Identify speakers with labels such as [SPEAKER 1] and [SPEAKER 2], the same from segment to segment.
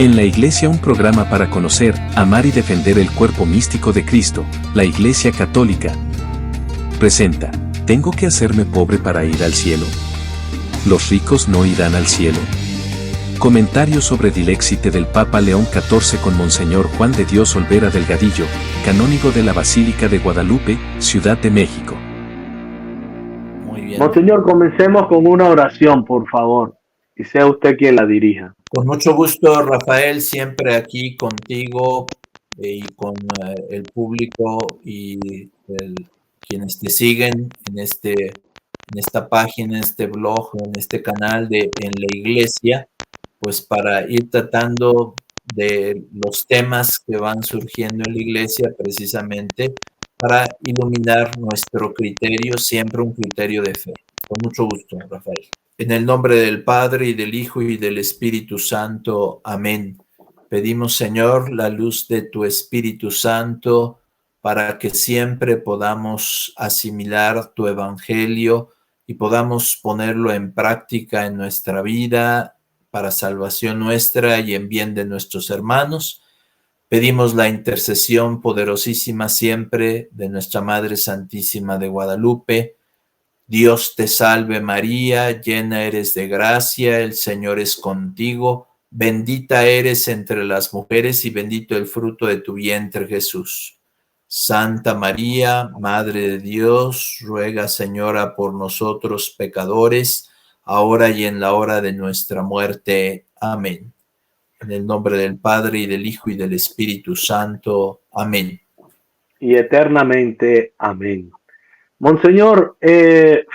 [SPEAKER 1] En la Iglesia, un programa para conocer, amar y defender el cuerpo místico de Cristo, la Iglesia Católica presenta: ¿tengo que hacerme pobre para ir al cielo? ¿Los ricos no irán al cielo? Comentario sobre Dilexite del Papa León XIV con Monseñor Juan de Dios Olvera Delgadillo, canónigo de la Basílica de Guadalupe, Ciudad de México.
[SPEAKER 2] Muy bien.
[SPEAKER 3] Monseñor, comencemos con una oración, por favor, y sea usted quien la dirija.
[SPEAKER 2] Con mucho gusto, Rafael, siempre aquí contigo y con el público y quienes te siguen en esta página, en este blog, en este canal en la Iglesia, pues para ir tratando de los temas que van surgiendo en la Iglesia, precisamente para iluminar nuestro criterio, siempre un criterio de fe. Con mucho gusto, Rafael. En el nombre del Padre, y del Hijo, y del Espíritu Santo. Amén. Pedimos, Señor, la luz de tu Espíritu Santo para que siempre podamos asimilar tu Evangelio y podamos ponerlo en práctica en nuestra vida para salvación nuestra y en bien de nuestros hermanos. Pedimos la intercesión poderosísima siempre de nuestra Madre Santísima de Guadalupe. Dios te salve María, llena eres de gracia, el Señor es contigo, bendita eres entre las mujeres y bendito el fruto de tu vientre Jesús. Santa María, Madre de Dios, ruega Señora por nosotros pecadores, ahora y en la hora de nuestra muerte. Amén. En el nombre del Padre, y del Hijo, y del Espíritu Santo. Amén.
[SPEAKER 3] Y eternamente. Amén. Monseñor,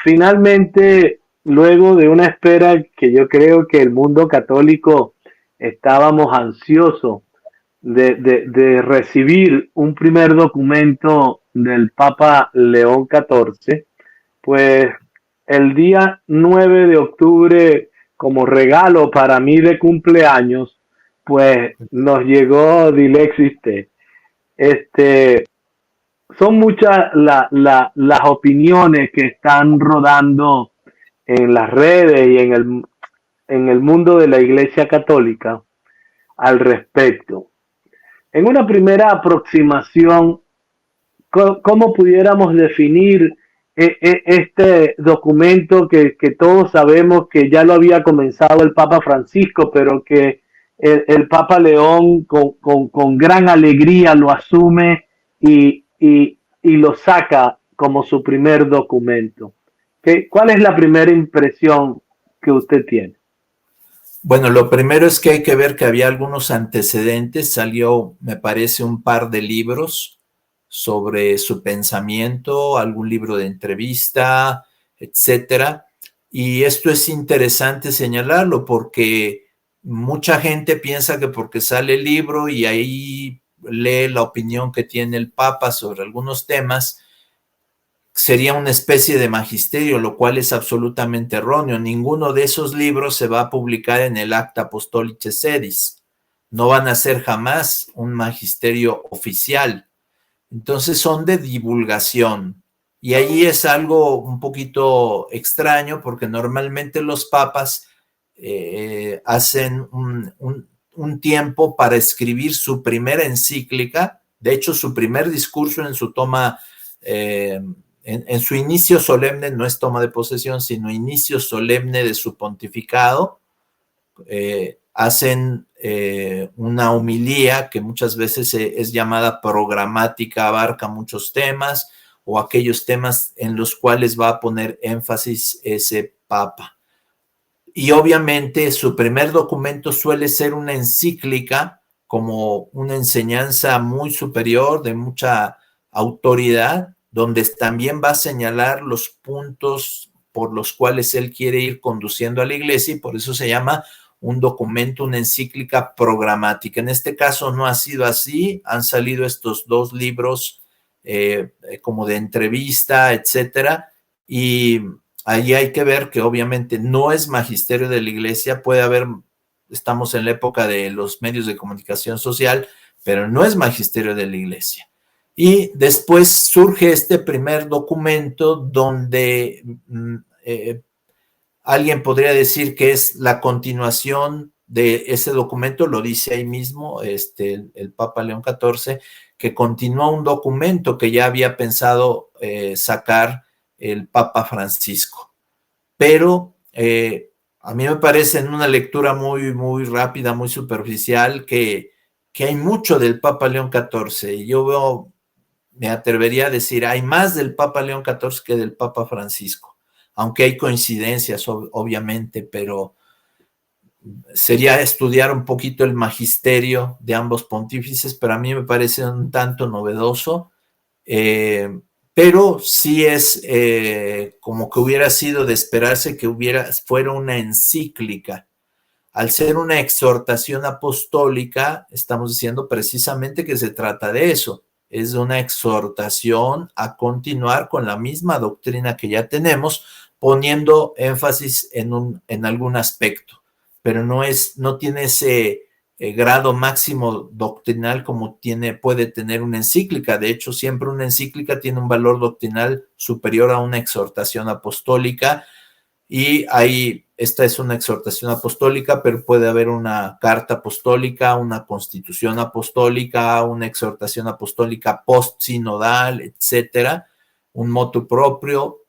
[SPEAKER 3] finalmente, luego de una espera que yo creo que el mundo católico estábamos ansiosos de recibir un primer documento del Papa León XIV, pues el día 9 de octubre, como regalo para mí de cumpleaños, pues nos llegó Dilexite. Son muchas las opiniones que están rodando en las redes y en el mundo de la Iglesia Católica al respecto. En una primera aproximación, ¿cómo pudiéramos definir este documento que todos sabemos que ya lo había comenzado el Papa Francisco, pero que el Papa León con gran alegría lo asume y lo saca como su primer documento? ¿Cuál es la primera impresión que usted tiene?
[SPEAKER 2] Bueno, lo primero es que hay que ver que había algunos antecedentes. Salió, me parece, un par de libros sobre su pensamiento, algún libro de entrevista, etcétera. Y esto es interesante señalarlo porque mucha gente piensa que porque sale el libro y ahí lee la opinión que tiene el Papa sobre algunos temas, sería una especie de magisterio, lo cual es absolutamente erróneo. Ninguno de esos libros se va a publicar en el Acta Apostolicae Sedis. No van a ser jamás un magisterio oficial. Entonces son de divulgación. Y ahí es algo un poquito extraño porque normalmente los papas hacen un tiempo para escribir su primera encíclica. De hecho, su primer discurso en su toma en su inicio solemne, no es toma de posesión, sino inicio solemne de su pontificado, hacen una homilía que muchas veces es llamada programática, abarca muchos temas o aquellos temas en los cuales va a poner énfasis ese papa. Y obviamente su primer documento suele ser una encíclica, como una enseñanza muy superior, de mucha autoridad, donde también va a señalar los puntos por los cuales él quiere ir conduciendo a la Iglesia, y por eso se llama un documento, una encíclica programática. En este caso no ha sido así, han salido estos dos libros como de entrevista, etcétera, y ahí hay que ver que obviamente no es magisterio de la Iglesia. Puede haber, estamos en la época de los medios de comunicación social, pero no es magisterio de la Iglesia. Y después surge este primer documento donde alguien podría decir que es la continuación de ese documento, lo dice ahí mismo el Papa León XIV, que continúa un documento que ya había pensado sacar el Papa Francisco. Pero a mí me parece en una lectura muy, muy rápida, muy superficial, que hay mucho del Papa León XIV. Y yo veo, me atrevería a decir, hay más del Papa León XIV que del Papa Francisco, aunque hay coincidencias, obviamente, pero sería estudiar un poquito el magisterio de ambos pontífices, pero a mí me parece un tanto novedoso, pero sí es como que hubiera sido de esperarse que fuera una encíclica. Al ser una exhortación apostólica, estamos diciendo precisamente que se trata de eso, es de una exhortación a continuar con la misma doctrina que ya tenemos, poniendo énfasis en algún aspecto, pero no tiene ese grado máximo doctrinal como puede tener una encíclica. De hecho, siempre una encíclica tiene un valor doctrinal superior a una exhortación apostólica, y esta es una exhortación apostólica, pero puede haber una carta apostólica, una constitución apostólica, una exhortación apostólica post-sinodal, etcétera, un motu propio,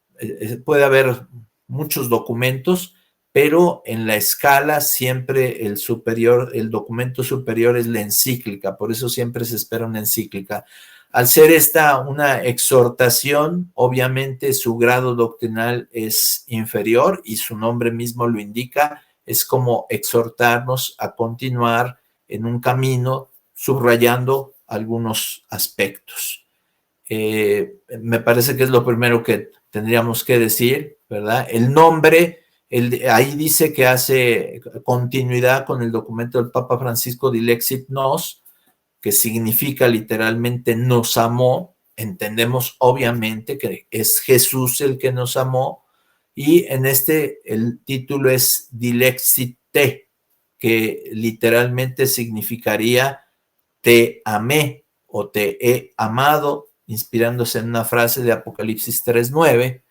[SPEAKER 2] puede haber muchos documentos, pero en la escala siempre el documento superior es la encíclica, por eso siempre se espera una encíclica. Al ser esta una exhortación, obviamente su grado doctrinal es inferior y su nombre mismo lo indica, es como exhortarnos a continuar en un camino subrayando algunos aspectos. Me parece que es lo primero que tendríamos que decir, ¿verdad? El nombre, ahí dice que hace continuidad con el documento del Papa Francisco Dilexit Nos, que significa literalmente nos amó. Entendemos obviamente que es Jesús el que nos amó, y en el título es Dilexit Te, que literalmente significaría te amé o te he amado, inspirándose en una frase de Apocalipsis 3:9,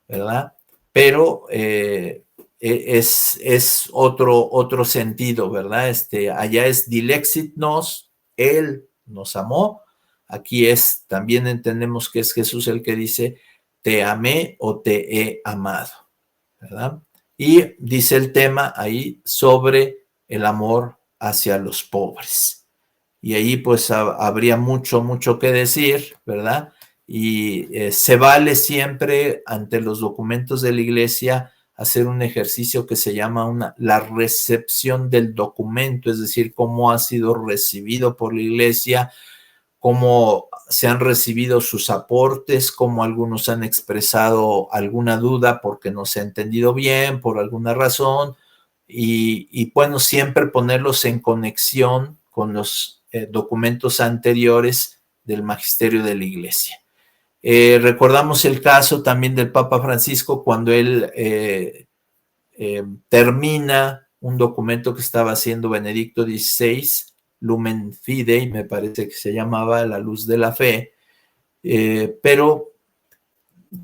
[SPEAKER 2] ¿verdad? Pero es otro sentido, ¿verdad? Allá es Dilexit Nos, Él nos amó. Aquí también entendemos que es Jesús el que dice, te amé o te he amado, ¿verdad? Y dice el tema ahí sobre el amor hacia los pobres. Y ahí pues habría mucho que decir, ¿verdad? Y se vale siempre ante los documentos de la Iglesia hacer un ejercicio que se llama la recepción del documento, es decir, cómo ha sido recibido por la Iglesia, cómo se han recibido sus aportes, cómo algunos han expresado alguna duda porque no se ha entendido bien, por alguna razón, y bueno, siempre ponerlos en conexión con los documentos anteriores del magisterio de la Iglesia. Recordamos el caso también del Papa Francisco cuando él termina un documento que estaba haciendo Benedicto XVI, Lumen Fidei, me parece que se llamaba, La Luz de la Fe, pero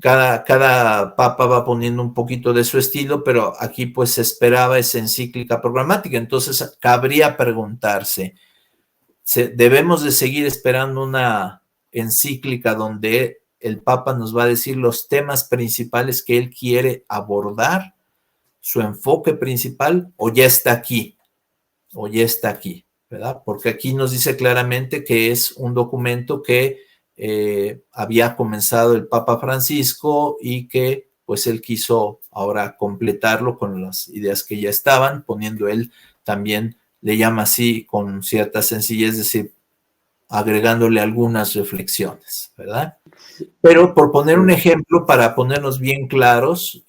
[SPEAKER 2] cada papa va poniendo un poquito de su estilo, pero aquí pues se esperaba esa encíclica programática. Entonces cabría preguntarse, ¿debemos de seguir esperando una encíclica donde el Papa nos va a decir los temas principales que él quiere abordar, su enfoque principal, o ya está aquí, ¿verdad? Porque aquí nos dice claramente que es un documento que había comenzado el Papa Francisco y que pues él quiso ahora completarlo con las ideas que ya estaban, poniendo él también, le llama así con cierta sencillez, es decir, agregándole algunas reflexiones, ¿verdad? Pero por poner un ejemplo, para ponernos bien claros,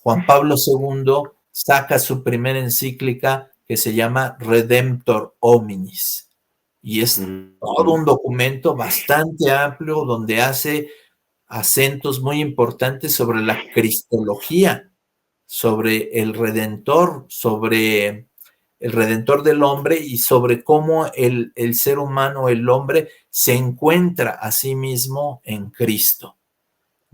[SPEAKER 2] Juan Pablo II saca su primera encíclica que se llama Redemptor Hominis, y es todo un documento bastante amplio donde hace acentos muy importantes sobre la cristología, sobre el Redentor, sobre el Redentor del hombre y sobre cómo el ser humano, el hombre, se encuentra a sí mismo en Cristo.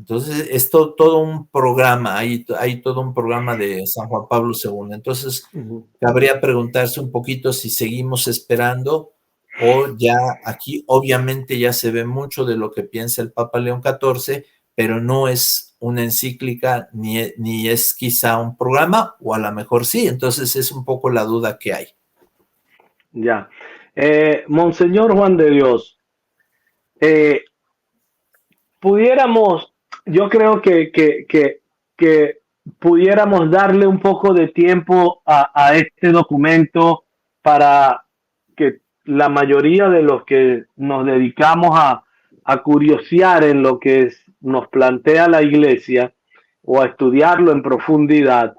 [SPEAKER 2] Entonces, es todo un programa, hay todo un programa de San Juan Pablo II. Entonces, cabría preguntarse un poquito si seguimos esperando o ya aquí obviamente ya se ve mucho de lo que piensa el Papa León XIV, pero no es una encíclica ni es quizá un programa, o a lo mejor sí. Entonces, es un poco la duda que hay.
[SPEAKER 3] Ya. Monseñor Juan de Dios, pudiéramos, yo creo que pudiéramos darle un poco de tiempo a este documento para que la mayoría de los que nos dedicamos a curiosear en lo que nos plantea la Iglesia o a estudiarlo en profundidad,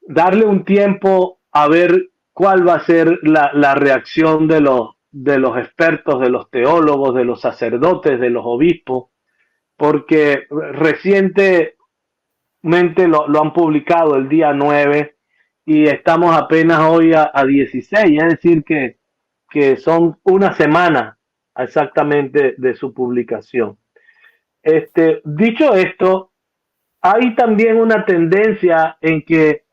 [SPEAKER 3] darle un tiempo a ver cuál va a ser la reacción de los expertos, de los teólogos, de los sacerdotes, de los obispos, porque recientemente lo han publicado el día 9 y estamos apenas hoy a 16, es decir, que son una semana exactamente de su publicación. Dicho esto, hay también una tendencia en que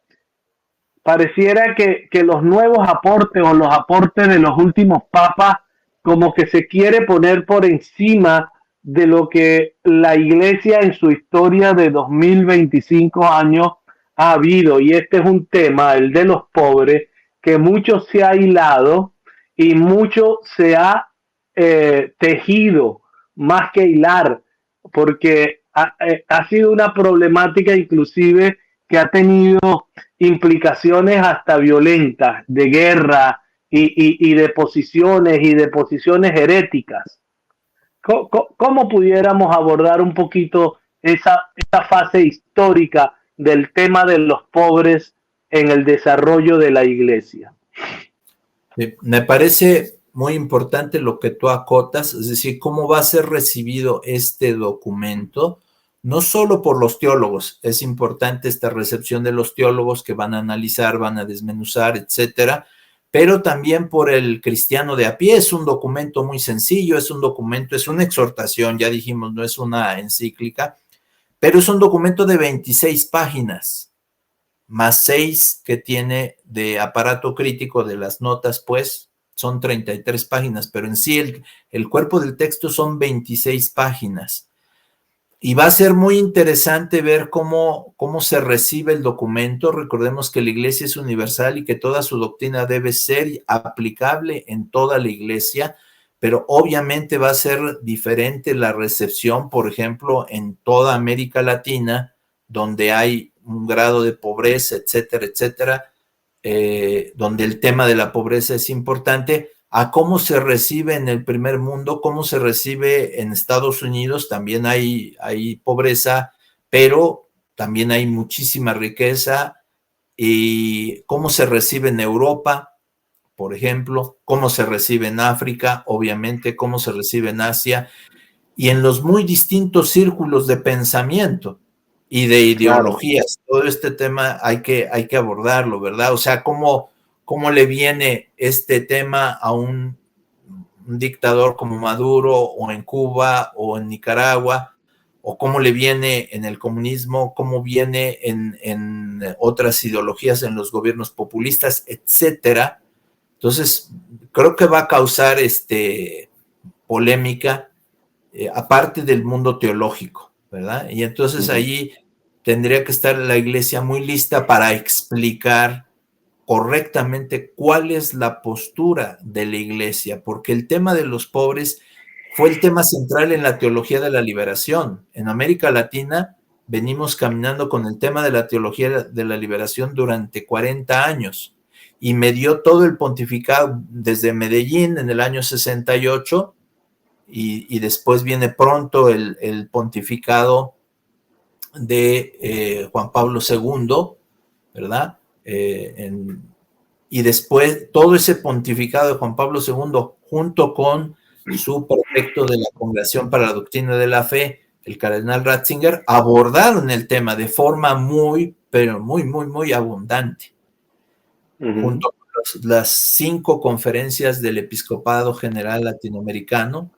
[SPEAKER 3] pareciera que los nuevos aportes o los aportes de los últimos papas como que se quiere poner por encima de lo que la Iglesia en su historia de 2025 años ha habido. Y este es un tema, el de los pobres, que mucho se ha hilado y mucho se ha tejido, más que hilar, porque ha sido una problemática inclusive que ha tenido implicaciones hasta violentas, de guerra y de posiciones heréticas. ¿Cómo pudiéramos abordar un poquito esa fase histórica del tema de los pobres en el desarrollo de la Iglesia?
[SPEAKER 2] Me parece muy importante lo que tú acotas, es decir, cómo va a ser recibido este documento, no solo por los teólogos. Es importante esta recepción de los teólogos que van a analizar, van a desmenuzar, etcétera, pero también por el cristiano de a pie. Es un documento muy sencillo, es un documento, es una exhortación, ya dijimos, no es una encíclica, pero es un documento de 26 páginas, más 6 que tiene de aparato crítico de las notas, pues son 33 páginas, pero en sí el cuerpo del texto son 26 páginas. Y va a ser muy interesante ver cómo se recibe el documento. Recordemos que la Iglesia es universal y que toda su doctrina debe ser aplicable en toda la Iglesia, pero obviamente va a ser diferente la recepción, por ejemplo, en toda América Latina, donde hay un grado de pobreza, etcétera, etcétera, donde el tema de la pobreza es importante, a cómo se recibe en el primer mundo, cómo se recibe en Estados Unidos. También hay pobreza, pero también hay muchísima riqueza, y cómo se recibe en Europa, por ejemplo, cómo se recibe en África, obviamente, cómo se recibe en Asia, y en los muy distintos círculos de pensamiento y de ideologías. Claro. Todo este tema hay que abordarlo, ¿verdad? O sea, cómo le viene este tema a un dictador como Maduro, o en Cuba, o en Nicaragua, o cómo le viene en el comunismo, cómo viene en otras ideologías, en los gobiernos populistas, etcétera. Entonces, creo que va a causar polémica, aparte del mundo teológico, ¿verdad? Y entonces allí tendría que estar la Iglesia muy lista para explicar correctamente cuál es la postura de la Iglesia, porque el tema de los pobres fue el tema central en la teología de la liberación. En América Latina venimos caminando con el tema de la teología de la liberación durante 40 años, y me dio todo el pontificado desde Medellín en el año 68, y después viene pronto el pontificado de Juan Pablo II, ¿verdad? Y después todo ese pontificado de Juan Pablo II, junto con su prefecto de la Congregación para la Doctrina de la Fe, el cardenal Ratzinger, abordaron el tema de forma muy, pero muy, muy, muy abundante. Junto con las 5 conferencias del Episcopado General Latinoamericano,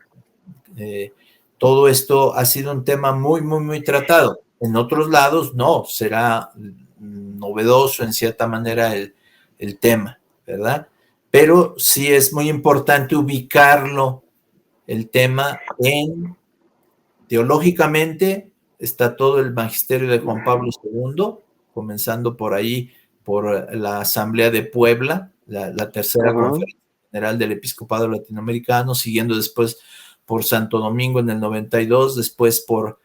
[SPEAKER 2] todo esto ha sido un tema muy, muy, muy tratado. En otros lados no, será novedoso en cierta manera el tema, ¿verdad? Pero sí es muy importante ubicarlo, el tema, en teológicamente está todo el magisterio de Juan Pablo II, comenzando por ahí, por la Asamblea de Puebla, la tercera conferencia general del episcopado latinoamericano, siguiendo después por Santo Domingo en el 92, después por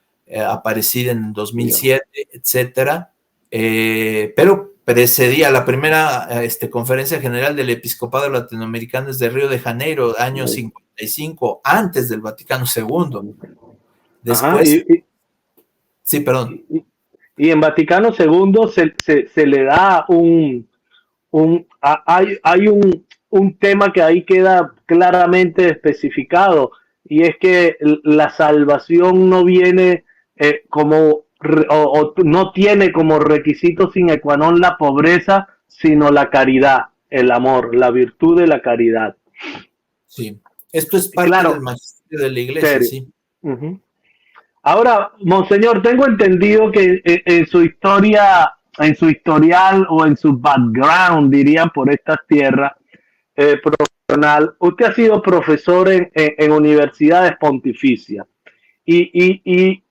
[SPEAKER 2] Aparecida en el 2007, etcétera. Pero precedía la primera conferencia general del episcopado latinoamericano es de Río de Janeiro, año 55, antes del Vaticano II. Después, sí, perdón.
[SPEAKER 3] Y en Vaticano II se le da hay un tema que ahí queda claramente especificado, y es que la salvación no viene o no tiene como requisito sine qua non la pobreza, sino la caridad, el amor, la virtud de la caridad.
[SPEAKER 2] Sí, esto es parte del magisterio de la iglesia, sí.
[SPEAKER 3] Ahora, Monseñor, tengo entendido que en su historia, en su historial o en su background, dirían, por estas tierras, profesional, usted ha sido profesor en universidades pontificias y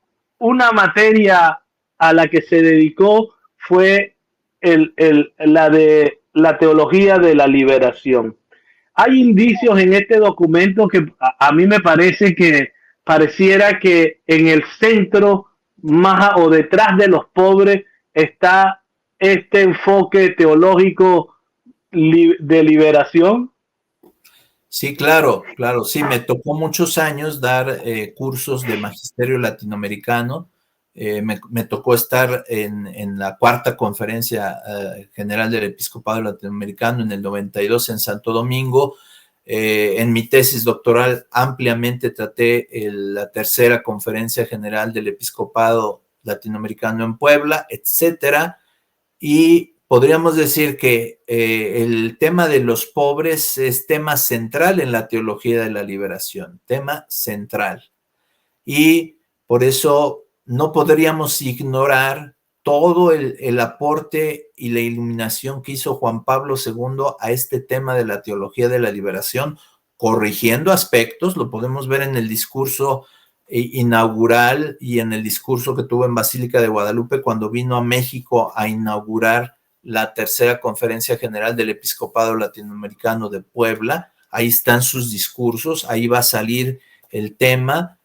[SPEAKER 3] una materia a la que se dedicó fue la de la teología de la liberación. Hay indicios en este documento que a mí me parece que pareciera que en el centro más o detrás de los pobres está este enfoque teológico de liberación.
[SPEAKER 2] Sí, claro, sí, me tocó muchos años dar cursos de magisterio latinoamericano, me tocó estar en la cuarta conferencia general del episcopado latinoamericano en el 92 en Santo Domingo. En mi tesis doctoral ampliamente traté la tercera conferencia general del episcopado latinoamericano en Puebla, etcétera, y podríamos decir que el tema de los pobres es tema central en la teología de la liberación, tema central. Y por eso no podríamos ignorar todo el aporte y la iluminación que hizo Juan Pablo II a este tema de la teología de la liberación, corrigiendo aspectos, lo podemos ver en el discurso inaugural y en el discurso que tuvo en Basílica de Guadalupe cuando vino a México a inaugurar la tercera conferencia general del episcopado latinoamericano de Puebla. Ahí están sus discursos, ahí va a salir el tema,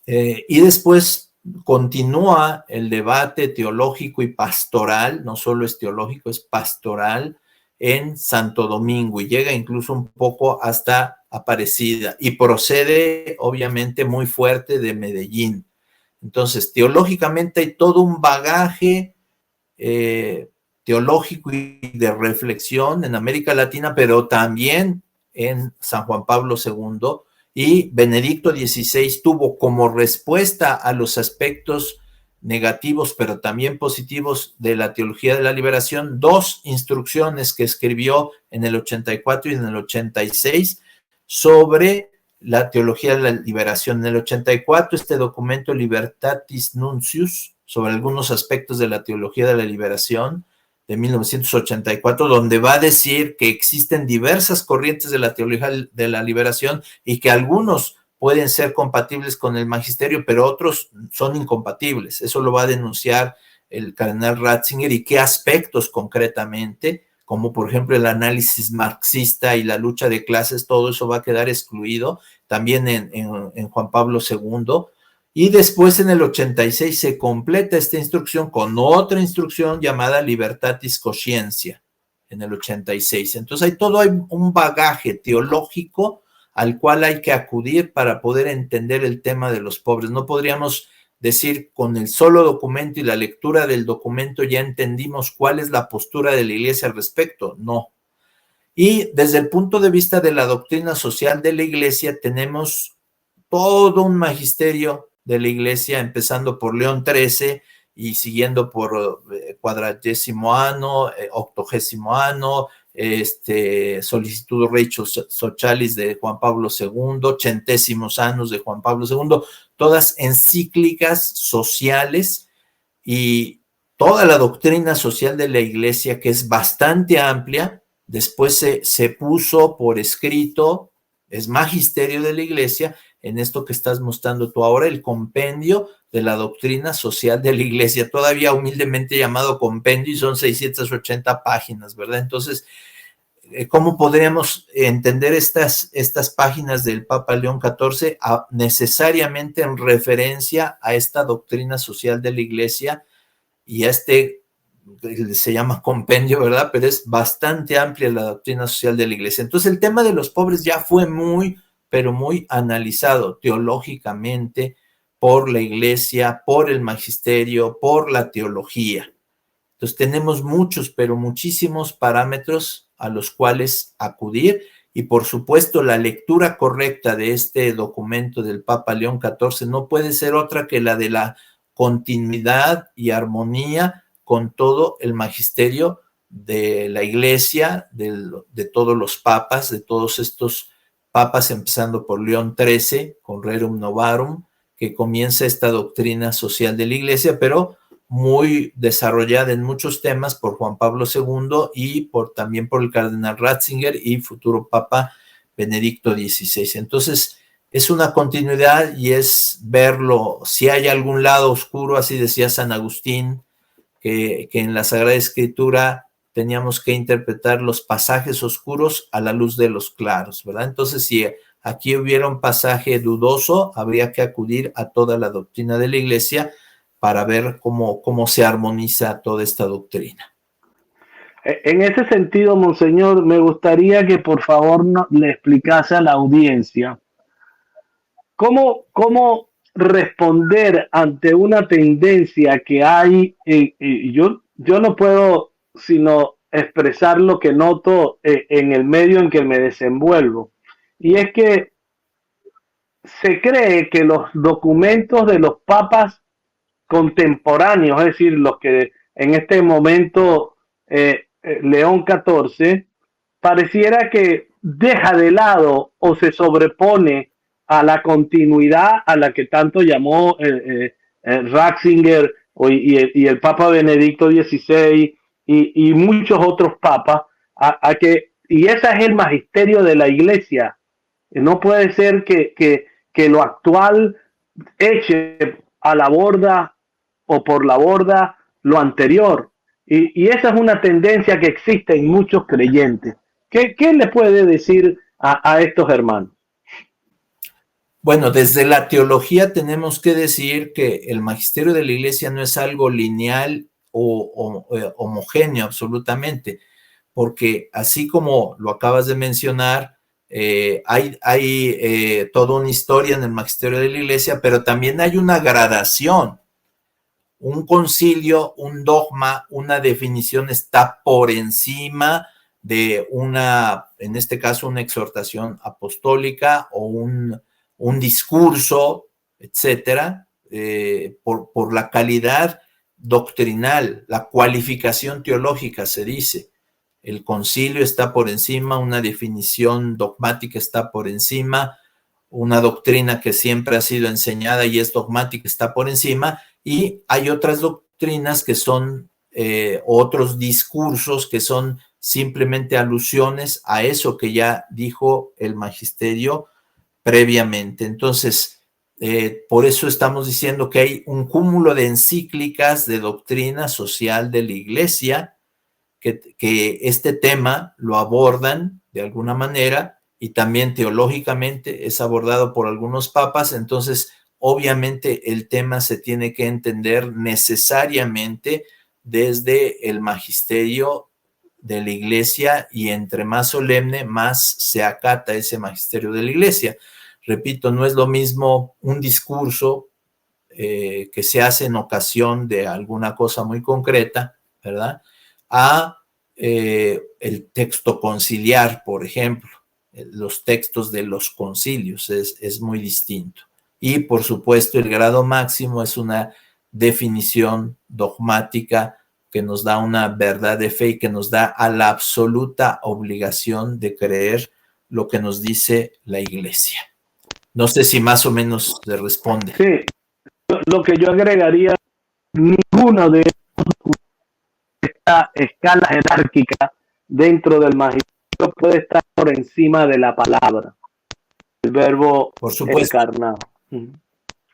[SPEAKER 2] y después continúa el debate teológico y pastoral, no solo es teológico, es pastoral, en Santo Domingo, y llega incluso un poco hasta Aparecida, y procede obviamente muy fuerte de Medellín. Entonces, teológicamente hay todo un bagaje teológico y de reflexión en América Latina, pero también en San Juan Pablo II, y Benedicto XVI tuvo como respuesta a los aspectos negativos, pero también positivos de la teología de la liberación, dos instrucciones que escribió en el 84 y en el 86 sobre la teología de la liberación. En el 84, este documento Libertatis Nuncius, sobre algunos aspectos de la teología de la liberación, de 1984, donde va a decir que existen diversas corrientes de la teología de la liberación y que algunos pueden ser compatibles con el magisterio, pero otros son incompatibles. Eso lo va a denunciar el cardenal Ratzinger, y qué aspectos concretamente, como por ejemplo el análisis marxista y la lucha de clases, todo eso va a quedar excluido también en Juan Pablo II. Y después en el 86 se completa esta instrucción con otra instrucción llamada Libertatis Conscientia en el 86. Entonces hay un bagaje teológico al cual hay que acudir para poder entender el tema de los pobres. No podríamos decir con el solo documento y la lectura del documento ya entendimos cuál es la postura de la Iglesia al respecto. No. Y desde el punto de vista de la doctrina social de la Iglesia tenemos todo un magisterio de la Iglesia, empezando por León XIII y siguiendo por 40º, 80º, Solicitud Rei Socialis de Juan Pablo II, Centésimos Annus de Juan Pablo II, todas encíclicas sociales y toda la doctrina social de la Iglesia, que es bastante amplia. Después se puso por escrito, es magisterio de la Iglesia, en esto que estás mostrando tú ahora, el compendio de la doctrina social de la Iglesia, todavía humildemente llamado compendio, y son 680 páginas, ¿verdad? Entonces, ¿cómo podríamos entender estas páginas del Papa León XIV? Necesariamente en referencia a esta doctrina social de la Iglesia y a se llama compendio, ¿verdad? Pero es bastante amplia la doctrina social de la Iglesia. Entonces, el tema de los pobres ya fue pero muy analizado teológicamente por la Iglesia, por el magisterio, por la teología. Entonces, tenemos muchos, pero muchísimos parámetros a los cuales acudir, y por supuesto la lectura correcta de este documento del Papa León XIV no puede ser otra que la de la continuidad y armonía con todo el magisterio de la Iglesia, de todos los papas, de todos estos papas, empezando por León XIII, con Rerum Novarum, que comienza esta doctrina social de la Iglesia, pero muy desarrollada en muchos temas por Juan Pablo II y también por el cardenal Ratzinger y futuro Papa Benedicto XVI. Entonces, es una continuidad y es verlo, si hay algún lado oscuro, así decía San Agustín, que en la Sagrada Escritura teníamos que interpretar los pasajes oscuros a la luz de los claros, ¿verdad? Entonces, si aquí hubiera un pasaje dudoso, habría que acudir a toda la doctrina de la Iglesia para ver cómo se armoniza toda esta doctrina.
[SPEAKER 3] En ese sentido, Monseñor, me gustaría que por favor le explicase a la audiencia cómo responder ante una tendencia que hay. Yo no puedo sino expresar lo que noto en el medio en que me desenvuelvo, y es que se cree que los documentos de los papas contemporáneos, es decir, los que en este momento León XIV, pareciera que deja de lado o se sobrepone a la continuidad a la que tanto llamó Ratzinger y el Papa Benedicto XVI y muchos otros papas, y ese es el magisterio de la Iglesia. No puede ser que lo actual eche a la borda o por la borda lo anterior. Y esa es una tendencia que existe en muchos creyentes. ¿Qué le puede decir a estos hermanos?
[SPEAKER 2] Bueno, desde la teología tenemos que decir que el magisterio de la Iglesia no es algo lineal o homogéneo absolutamente, porque así como lo acabas de mencionar, hay toda una historia en el magisterio de la Iglesia, pero también hay una gradación. Un concilio, un dogma, una definición está por encima de en este caso, una exhortación apostólica o un discurso, etcétera, por la calidad doctrinal, la cualificación teológica, se dice. El concilio está por encima, una definición dogmática está por encima, una doctrina que siempre ha sido enseñada y es dogmática está por encima, y hay otras doctrinas que son otros discursos que son simplemente alusiones a eso que ya dijo el magisterio previamente. Entonces, por eso estamos diciendo que hay un cúmulo de encíclicas de doctrina social de la Iglesia que este tema lo abordan de alguna manera, y también teológicamente es abordado por algunos papas. Entonces, obviamente el tema se tiene que entender necesariamente desde el magisterio de la Iglesia, y entre más solemne, más se acata ese magisterio de la Iglesia. Repito, no es lo mismo un discurso que se hace en ocasión de alguna cosa muy concreta, ¿verdad?, a el texto conciliar, por ejemplo. Los textos de los concilios es muy distinto. Y, por supuesto, el grado máximo es una definición dogmática que nos da una verdad de fe y que nos da a la absoluta obligación de creer lo que nos dice la Iglesia. No sé si más o menos le responde.
[SPEAKER 3] Sí, lo que yo agregaría, ninguno de esta escala jerárquica dentro del magisterio puede estar por encima de la palabra, el verbo
[SPEAKER 2] por supuesto
[SPEAKER 3] encarnado.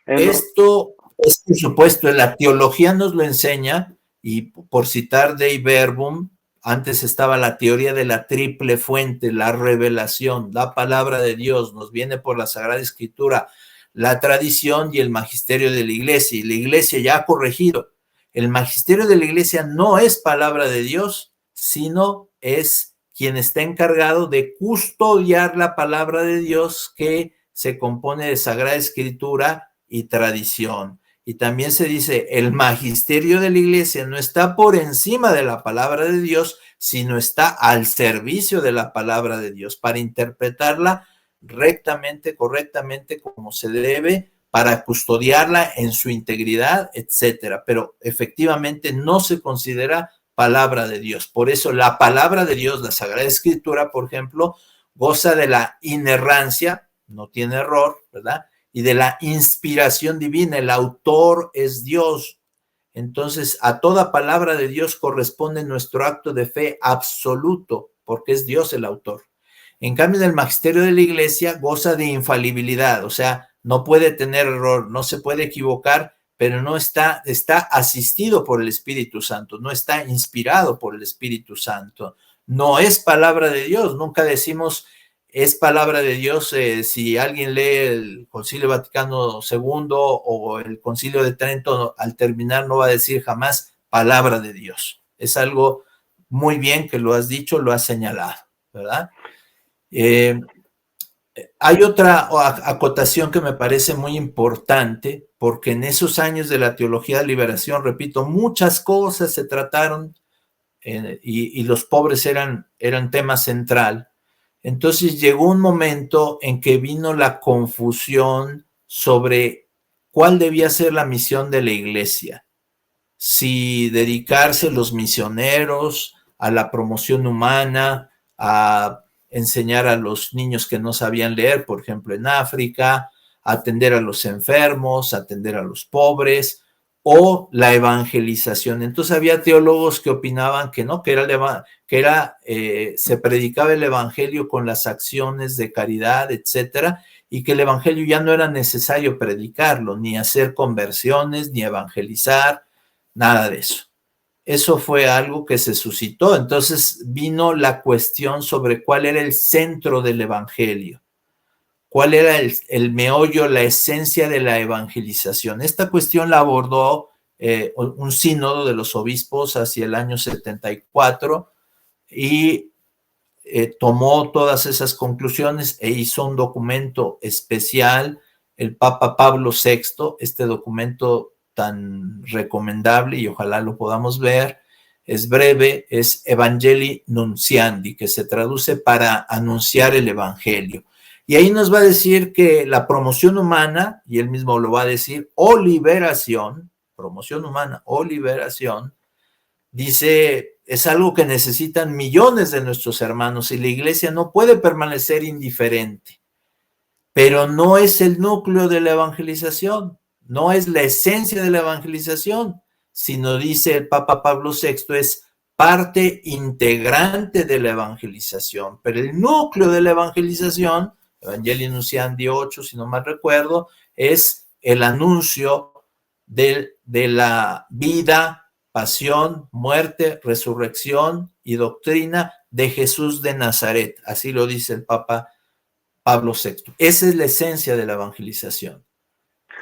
[SPEAKER 2] Esto es, por supuesto, la teología nos lo enseña, y por citar Dei Verbum, antes estaba la teoría de la triple fuente, la revelación, la palabra de Dios, nos viene por la Sagrada Escritura, la tradición y el magisterio de la Iglesia, y la Iglesia ya ha corregido. El magisterio de la Iglesia no es palabra de Dios, sino es quien está encargado de custodiar la palabra de Dios, que se compone de Sagrada Escritura y tradición. Y también se dice, el magisterio de la Iglesia no está por encima de la palabra de Dios, sino está al servicio de la palabra de Dios, para interpretarla rectamente, correctamente, como se debe, para custodiarla en su integridad, etcétera. Pero efectivamente no se considera palabra de Dios. Por eso la palabra de Dios, la Sagrada Escritura, por ejemplo, goza de la inerrancia, no tiene error, ¿verdad? Y de la inspiración divina. El autor es Dios. Entonces, a toda palabra de Dios corresponde nuestro acto de fe absoluto, porque es Dios el autor. En cambio, el magisterio de la Iglesia goza de infalibilidad, o sea, no puede tener error, no se puede equivocar, pero no está asistido por el Espíritu Santo, no está inspirado por el Espíritu Santo. No es palabra de Dios, nunca decimos es palabra de Dios. Si alguien lee el Concilio Vaticano II o el Concilio de Trento, al terminar no va a decir jamás palabra de Dios. Es algo muy bien que lo has dicho, lo has señalado, ¿verdad? Hay otra acotación que me parece muy importante, porque en esos años de la teología de liberación, repito, muchas cosas se trataron y los pobres eran tema central. Entonces llegó un momento en que vino la confusión sobre cuál debía ser la misión de la Iglesia. Si dedicarse los misioneros a la promoción humana, a enseñar a los niños que no sabían leer, por ejemplo, en África, atender a los enfermos, atender a los pobres, o la evangelización. Entonces había teólogos que opinaban que no, se predicaba el evangelio con las acciones de caridad, etcétera, y que el evangelio ya no era necesario predicarlo, ni hacer conversiones, ni evangelizar, nada de eso. Eso fue algo que se suscitó. Entonces vino la cuestión sobre cuál era el centro del evangelio, cuál era el meollo, la esencia de la evangelización. Esta cuestión la abordó un sínodo de los obispos hacia el año 74 y tomó todas esas conclusiones e hizo un documento especial, el Papa Pablo VI, este documento tan recomendable y ojalá lo podamos ver. Es breve, es Evangelii Nunciandi, que se traduce para anunciar el evangelio. Y ahí nos va a decir que la promoción humana, y él mismo lo va a decir, o liberación, promoción humana o liberación, dice, es algo que necesitan millones de nuestros hermanos y la Iglesia no puede permanecer indiferente. Pero no es el núcleo de la evangelización, no es la esencia de la evangelización, sino, dice el Papa Pablo VI, es parte integrante de la evangelización. Pero el núcleo de la evangelización, Evangelii Nunciandi 8, si no mal recuerdo, es el anuncio de la vida, pasión, muerte, resurrección y doctrina de Jesús de Nazaret. Así lo dice el Papa Pablo VI. Esa es la esencia de la evangelización.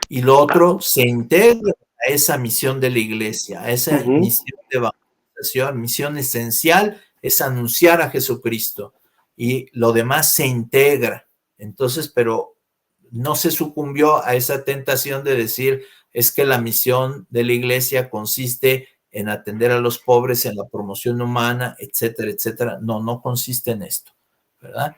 [SPEAKER 2] Y lo otro se integra a esa misión de la Iglesia, a esa misión de evangelización. Misión esencial es anunciar a Jesucristo y lo demás se integra. Entonces, pero no se sucumbió a esa tentación de decir es que la misión de la Iglesia consiste en atender a los pobres, en la promoción humana, etcétera, etcétera. No consiste en esto, ¿verdad?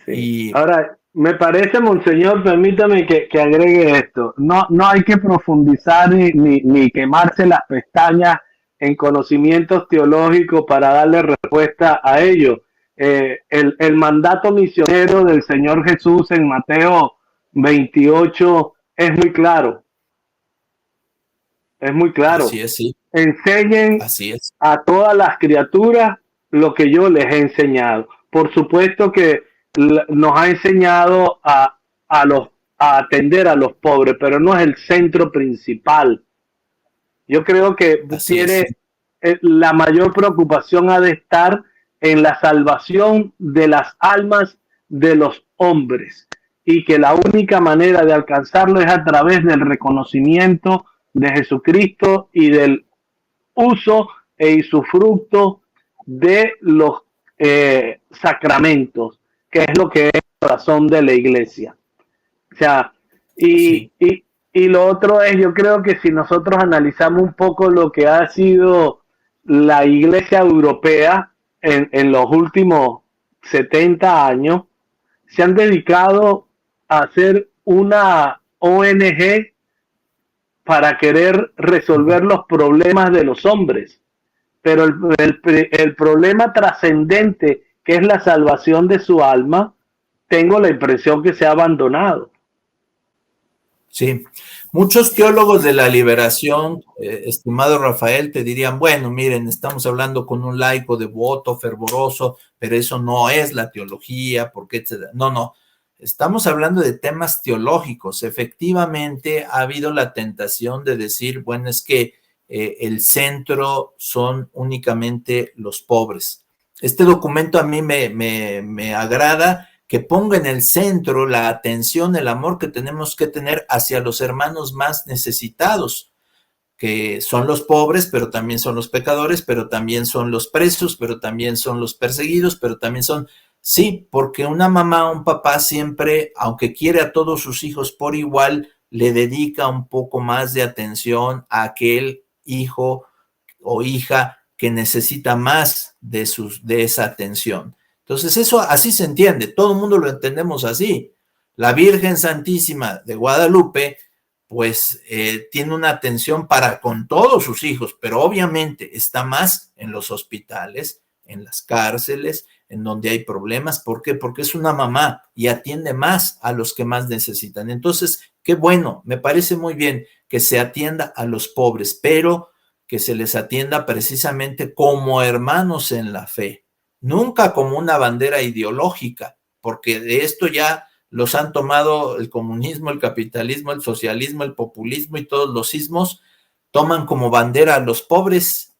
[SPEAKER 3] Sí. Ahora, me parece, Monseñor, permítame que agregue esto. No hay que profundizar ni quemarse las pestañas en conocimientos teológicos para darle respuesta a ello. El mandato misionero del Señor Jesús en Mateo 28 es muy claro. Es muy claro.
[SPEAKER 2] Así es, sí.
[SPEAKER 3] Enseñen
[SPEAKER 2] Así es.
[SPEAKER 3] a todas las criaturas lo que yo les he enseñado. Por supuesto que nos ha enseñado a atender a los pobres, pero no es el centro principal. Yo creo que la mayor preocupación ha de estar en la salvación de las almas de los hombres, y que la única manera de alcanzarlo es a través del reconocimiento de Jesucristo y del uso y su fruto de los sacramentos, que es lo que es el corazón de la iglesia. O sea, y lo otro es, yo creo que si nosotros analizamos un poco lo que ha sido la iglesia europea en los últimos 70 años, se han dedicado a hacer una ONG para querer resolver los problemas de los hombres. Pero el problema trascendente, que es la salvación de su alma, tengo la impresión que se ha abandonado.
[SPEAKER 2] Sí, muchos teólogos de la liberación, estimado Rafael, te dirían, bueno, miren, estamos hablando con un laico devoto, fervoroso, pero eso no es la teología, porque etcétera. No, estamos hablando de temas teológicos. Efectivamente, ha habido la tentación de decir, bueno, es que el centro son únicamente los pobres. Este documento a mí me agrada, que ponga en el centro la atención, el amor que tenemos que tener hacia los hermanos más necesitados, que son los pobres, pero también son los pecadores, pero también son los presos, pero también son los perseguidos, pero también son... Sí, porque una mamá o un papá siempre, aunque quiere a todos sus hijos por igual, le dedica un poco más de atención a aquel hijo o hija que necesita más de esa atención. Entonces eso así se entiende, todo el mundo lo entendemos así. La Virgen Santísima de Guadalupe pues tiene una atención para con todos sus hijos, pero obviamente está más en los hospitales, en las cárceles, en donde hay problemas. ¿Por qué? Porque es una mamá y atiende más a los que más necesitan. Entonces, qué bueno, me parece muy bien que se atienda a los pobres, pero que se les atienda precisamente como hermanos en la fe. Nunca como una bandera ideológica, porque de esto ya los han tomado el comunismo, el capitalismo, el socialismo, el populismo y todos los ismos, toman como bandera a los pobres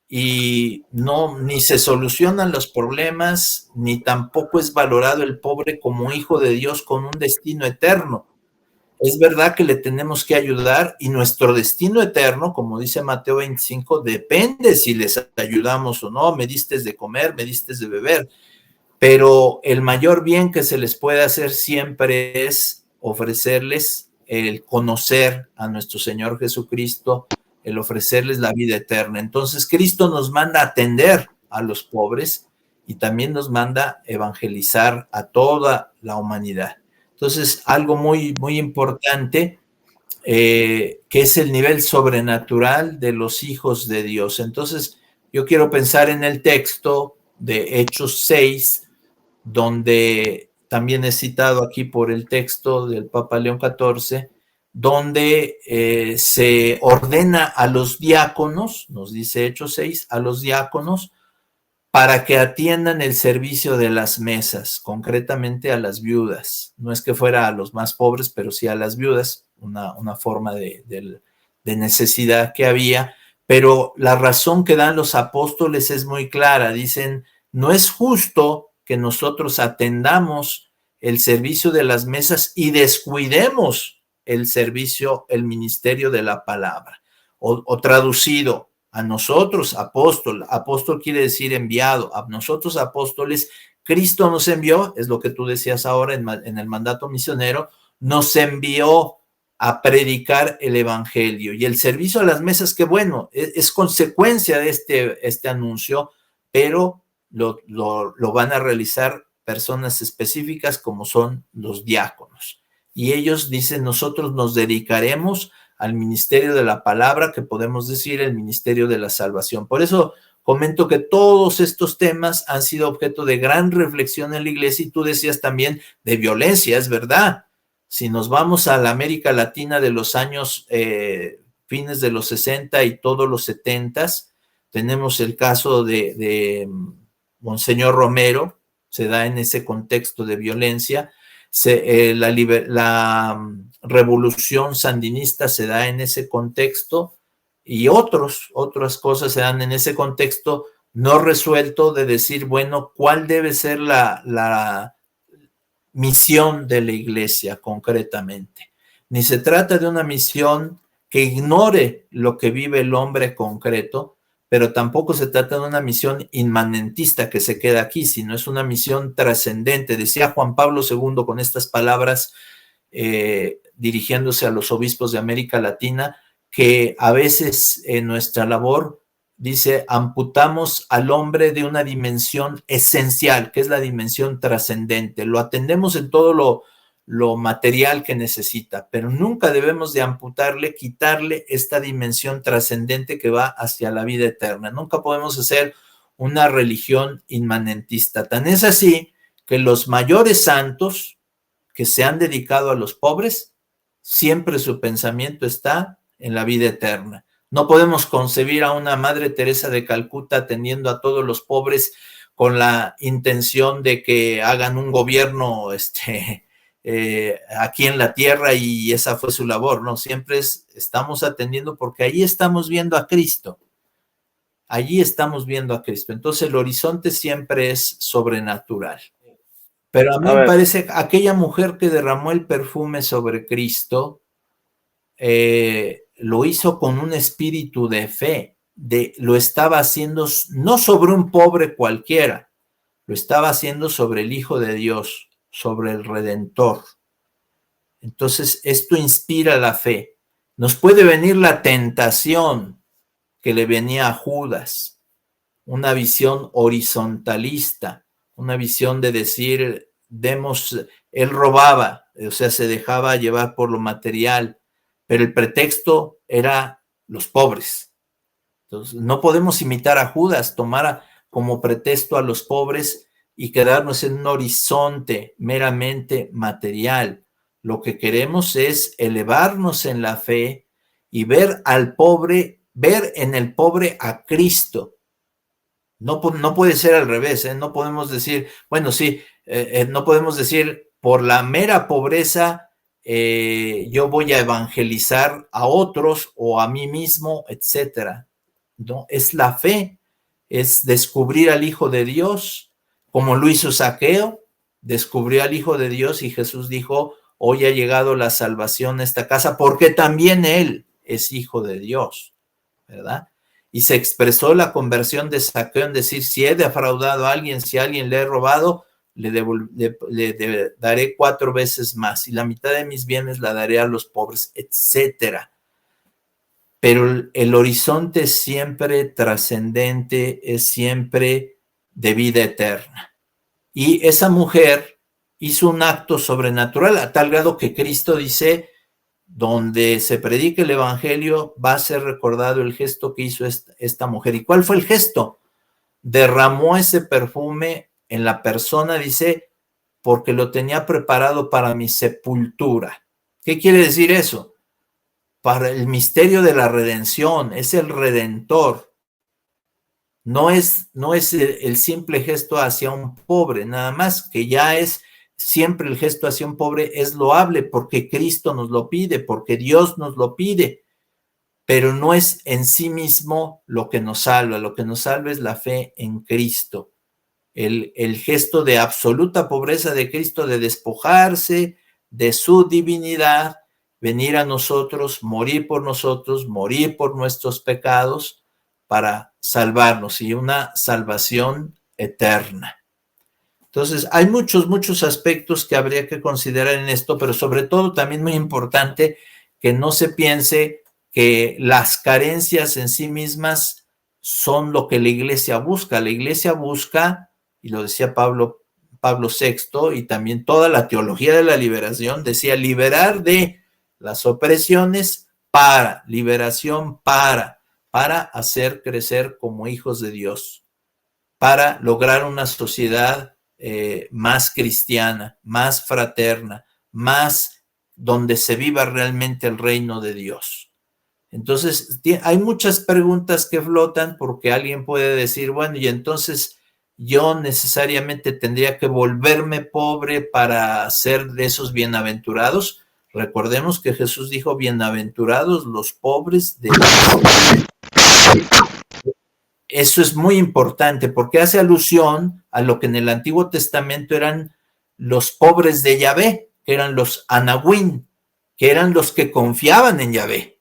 [SPEAKER 2] y no, ni se solucionan los problemas, ni tampoco es valorado el pobre como hijo de Dios con un destino eterno. Es verdad que le tenemos que ayudar y nuestro destino eterno, como dice Mateo 25, depende si les ayudamos o no. Me diste de comer, me diste de beber, pero el mayor bien que se les puede hacer siempre es ofrecerles el conocer a nuestro Señor Jesucristo, el ofrecerles la vida eterna. Entonces Cristo nos manda a atender a los pobres y también nos manda evangelizar a toda la humanidad. Entonces, algo muy, muy importante, que es el nivel sobrenatural de los hijos de Dios. Entonces, yo quiero pensar en el texto de Hechos 6, donde también he citado aquí por el texto del Papa León XIV, donde se ordena a los diáconos, nos dice Hechos 6, a los diáconos, para que atiendan el servicio de las mesas, concretamente a las viudas. No es que fuera a los más pobres, pero sí a las viudas, una forma de necesidad que había. Pero la razón que dan los apóstoles es muy clara. Dicen, no es justo que nosotros atendamos el servicio de las mesas y descuidemos el servicio, el ministerio de la palabra. O traducido, a nosotros, apóstol quiere decir enviado, a nosotros apóstoles, Cristo nos envió, es lo que tú decías ahora en el mandato misionero, nos envió a predicar el evangelio y el servicio a las mesas, que bueno, es consecuencia de este anuncio, pero lo van a realizar personas específicas como son los diáconos. Y ellos dicen, nosotros nos dedicaremos al ministerio de la palabra, que podemos decir el ministerio de la salvación. Por eso comento que todos estos temas han sido objeto de gran reflexión en la iglesia, y tú decías también de violencia, es verdad. Si nos vamos a la América Latina de los años fines de los 60 y todos los 70, tenemos el caso de Monseñor Romero, se da en ese contexto de violencia. La revolución sandinista se da en ese contexto, y otras cosas se dan en ese contexto no resuelto de decir, bueno, ¿cuál debe ser la misión de la iglesia concretamente? Ni se trata de una misión que ignore lo que vive el hombre concreto, pero tampoco se trata de una misión inmanentista que se queda aquí, sino es una misión trascendente. Decía Juan Pablo II con estas palabras, dirigiéndose a los obispos de América Latina, que a veces en nuestra labor, dice, amputamos al hombre de una dimensión esencial, que es la dimensión trascendente. Lo atendemos en todo lo material que necesita, pero nunca debemos de amputarle, quitarle esta dimensión trascendente que va hacia la vida eterna. Nunca podemos hacer una religión inmanentista. Tan es así que los mayores santos que se han dedicado a los pobres, siempre su pensamiento está en la vida eterna. No podemos concebir a una Madre Teresa de Calcuta atendiendo a todos los pobres con la intención de que hagan un gobierno aquí en la tierra, y esa fue su labor, ¿no? Siempre estamos atendiendo porque allí estamos viendo a Cristo. Allí estamos viendo a Cristo. Entonces el horizonte siempre es sobrenatural. Pero a mí me parece que aquella mujer que derramó el perfume sobre Cristo, lo hizo con un espíritu de fe, lo estaba haciendo no sobre un pobre cualquiera, lo estaba haciendo sobre el Hijo de Dios, sobre el Redentor. Entonces esto inspira la fe. Nos puede venir la tentación que le venía a Judas, una visión horizontalista, una visión de decir, él robaba, o sea, se dejaba llevar por lo material, pero el pretexto era los pobres. Entonces, no podemos imitar a Judas, tomar como pretexto a los pobres y quedarnos en un horizonte meramente material. Lo que queremos es elevarnos en la fe y ver al pobre, ver en el pobre a Cristo. No puede ser al revés, ¿eh? No podemos decir, bueno, sí, no podemos decir por la mera pobreza yo voy a evangelizar a otros o a mí mismo, etcétera. No, es la fe, es descubrir al Hijo de Dios, como lo hizo Zaqueo, descubrió al Hijo de Dios y Jesús dijo, hoy ha llegado la salvación a esta casa porque también él es Hijo de Dios, ¿verdad? Y se expresó la conversión de Zaqueo en decir, si he defraudado a alguien, si a alguien le he robado, le daré 4 veces más, y la mitad de mis bienes la daré a los pobres, etcétera. Pero el horizonte es siempre trascendente, es siempre de vida eterna. Y esa mujer hizo un acto sobrenatural a tal grado que Cristo dice, donde se predique el evangelio va a ser recordado el gesto que hizo esta mujer. ¿Y cuál fue el gesto? Derramó ese perfume en la persona, dice, porque lo tenía preparado para mi sepultura. ¿Qué quiere decir eso? Para el misterio de la redención, es el Redentor. No es el simple gesto hacia un pobre, nada más, que ya es siempre el gesto hacia un pobre es loable porque Cristo nos lo pide, porque Dios nos lo pide, pero no es en sí mismo lo que nos salva es la fe en Cristo. El gesto de absoluta pobreza de Cristo, de despojarse de su divinidad, venir a nosotros, morir por nuestros pecados para salvarnos, y una salvación eterna. Entonces, hay muchos aspectos que habría que considerar en esto, pero sobre todo también muy importante que no se piense que las carencias en sí mismas son lo que la iglesia busca. La iglesia busca, y lo decía Pablo VI, y también toda la teología de la liberación, decía liberar de las opresiones liberación para hacer crecer como hijos de Dios, para lograr una sociedad más cristiana, más fraterna, más donde se viva realmente el reino de Dios. Entonces, hay muchas preguntas que flotan porque alguien puede decir, bueno, y entonces yo necesariamente tendría que volverme pobre para ser de esos bienaventurados. Recordemos que Jesús dijo, bienaventurados los pobres de espíritu. Eso es muy importante porque hace alusión a lo que en el Antiguo Testamento eran los pobres de Yahvé, que eran los anahuín, que eran los que confiaban en Yahvé.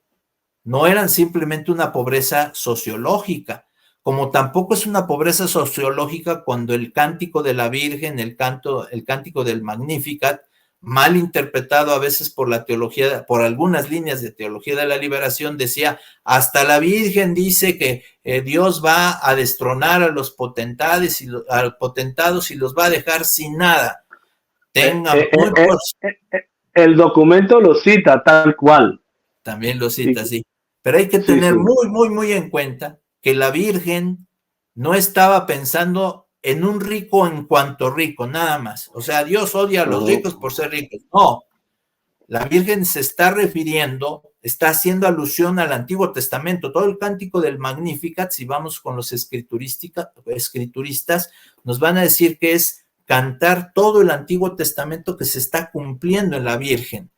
[SPEAKER 2] No eran simplemente una pobreza sociológica, como tampoco es una pobreza sociológica cuando el cántico de la Virgen, el cántico del Magnificat, mal interpretado a veces por la teología, por algunas líneas de teología de la liberación, decía, hasta la Virgen dice que Dios va a destronar a los potentados y los va a dejar sin nada.
[SPEAKER 3] El documento lo cita tal cual.
[SPEAKER 2] También lo cita, sí. Pero hay que tener muy en cuenta que la Virgen no estaba pensando en un rico en cuanto rico, nada más. O sea, Dios odia a los ricos por ser ricos. No, la Virgen se está refiriendo, está haciendo alusión al Antiguo Testamento. Todo el cántico del Magnificat, si vamos con los escrituristas, nos van a decir que es cantar todo el Antiguo Testamento que se está cumpliendo en la Virgen.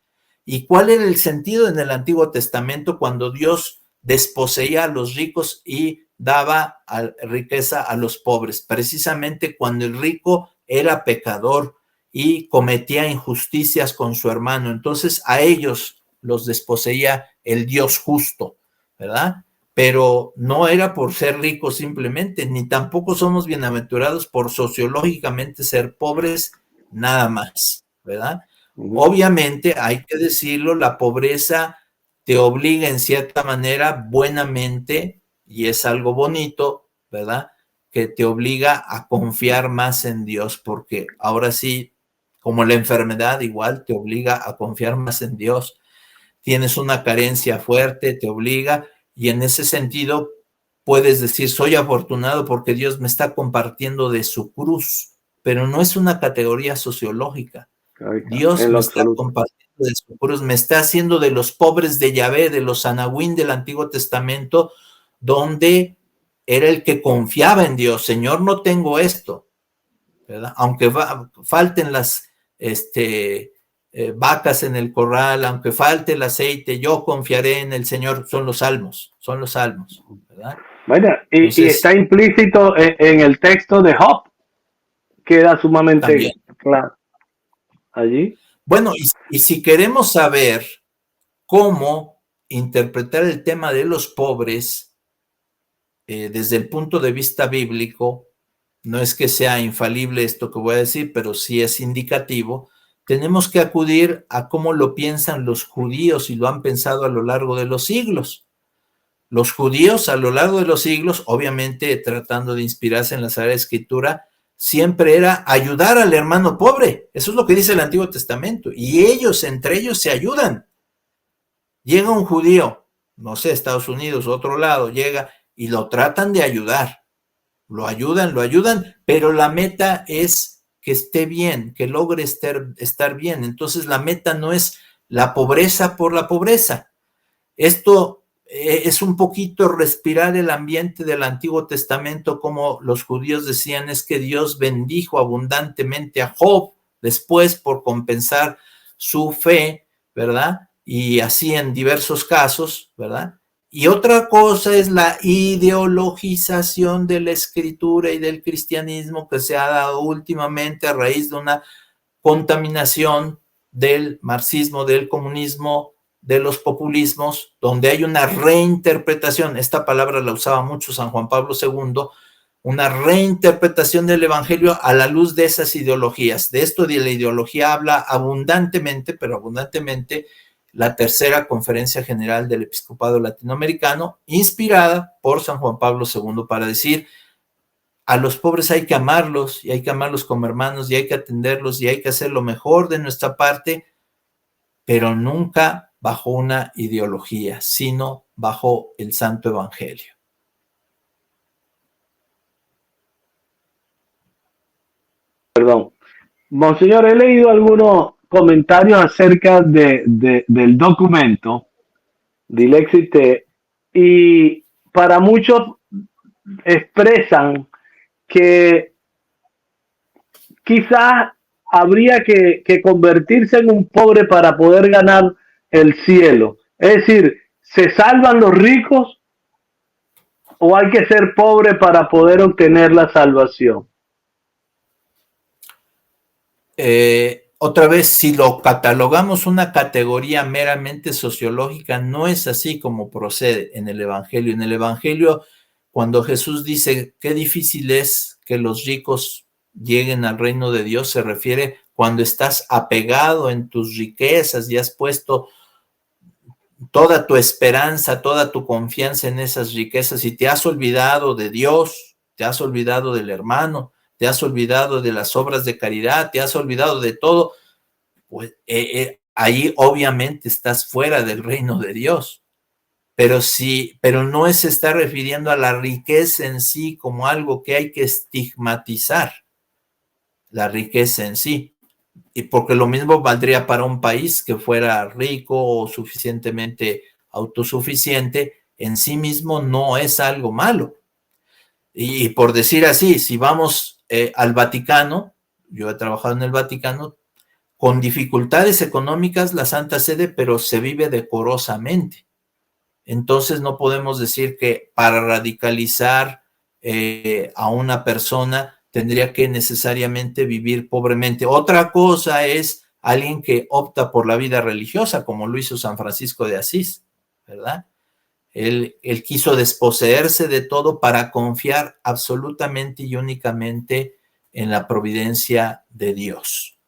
[SPEAKER 2] ¿Y cuál era el sentido en el Antiguo Testamento cuando Dios desposeía a los ricos y daba riqueza a los pobres? Precisamente cuando el rico era pecador y cometía injusticias con su hermano. Entonces a ellos los desposeía el Dios justo, ¿verdad? Pero no era por ser ricos simplemente, ni tampoco somos bienaventurados por sociológicamente ser pobres nada más, ¿verdad? Obviamente, hay que decirlo, la pobreza te obliga en cierta manera, buenamente, y es algo bonito, ¿verdad? Que te obliga a confiar más en Dios, porque ahora sí, como la enfermedad igual te obliga a confiar más en Dios. Tienes una carencia fuerte, te obliga, y en ese sentido puedes decir, soy afortunado porque Dios me está compartiendo de su cruz, pero no es una categoría sociológica. Dios me está compartiendo de su cruz, me está haciendo de los pobres de Yahvé, de los anahuín del Antiguo Testamento, donde era el que confiaba en Dios. Señor, no tengo esto, ¿verdad? Aunque falten las vacas en el corral, aunque falte el aceite, yo confiaré en el Señor. Son los salmos, ¿verdad?
[SPEAKER 3] Bueno, y está implícito en el texto de Job, queda sumamente claro allí.
[SPEAKER 2] Bueno, y si queremos saber cómo interpretar el tema de los pobres desde el punto de vista bíblico, no es que sea infalible esto que voy a decir, pero sí es indicativo, tenemos que acudir a cómo lo piensan los judíos y lo han pensado a lo largo de los siglos. Los judíos a lo largo de los siglos, obviamente tratando de inspirarse en la Sagrada Escritura, siempre era ayudar al hermano pobre. Eso es lo que dice el Antiguo Testamento. Y ellos, entre ellos, se ayudan. Llega un judío, no sé, Estados Unidos, otro lado, llega y lo tratan de ayudar. Lo ayudan, pero la meta es que esté bien, que logre estar bien. Entonces la meta no es la pobreza por la pobreza. Esto es un poquito respirar el ambiente del Antiguo Testamento, como los judíos decían, es que Dios bendijo abundantemente a Job después por compensar su fe, ¿verdad? Y así en diversos casos, ¿verdad? Y otra cosa es la ideologización de la escritura y del cristianismo que se ha dado últimamente a raíz de una contaminación del marxismo, del comunismo, de los populismos, donde hay una reinterpretación, esta palabra la usaba mucho San Juan Pablo II, una reinterpretación del evangelio a la luz de esas ideologías. De esto de la ideología habla abundantemente, pero abundantemente, la tercera conferencia general del episcopado latinoamericano, inspirada por San Juan Pablo II, para decir, a los pobres hay que amarlos, y hay que amarlos como hermanos, y hay que atenderlos, y hay que hacer lo mejor de nuestra parte, pero nunca bajo una ideología, sino bajo el Santo Evangelio.
[SPEAKER 3] Perdón. Monseñor, he leído algunos comentarios acerca del documento Dilexite y para muchos expresan que quizás habría que convertirse en un pobre para poder ganar el cielo. Es decir, ¿se salvan los ricos o hay que ser pobre para poder obtener la salvación?
[SPEAKER 2] Otra vez, si lo catalogamos una categoría meramente sociológica, no es así como procede en el Evangelio. En el Evangelio, cuando Jesús dice qué difícil es que los ricos lleguen al reino de Dios, se refiere cuando estás apegado en tus riquezas y has puesto toda tu esperanza, toda tu confianza en esas riquezas y te has olvidado de Dios, te has olvidado del hermano, te has olvidado de las obras de caridad, te has olvidado de todo, pues ahí obviamente estás fuera del reino de Dios. Pero no se está refiriendo a la riqueza en sí como algo que hay que estigmatizar, la riqueza en sí. Y porque lo mismo valdría para un país que fuera rico o suficientemente autosuficiente, en sí mismo no es algo malo. Y por decir así, si vamos al Vaticano, yo he trabajado en el Vaticano, con dificultades económicas la Santa Sede, pero se vive decorosamente. Entonces no podemos decir que para radicalizar a una persona tendría que necesariamente vivir pobremente. Otra cosa es alguien que opta por la vida religiosa, como lo hizo San Francisco de Asís, ¿verdad? Él quiso desposeerse de todo para confiar absolutamente y únicamente en la providencia de Dios.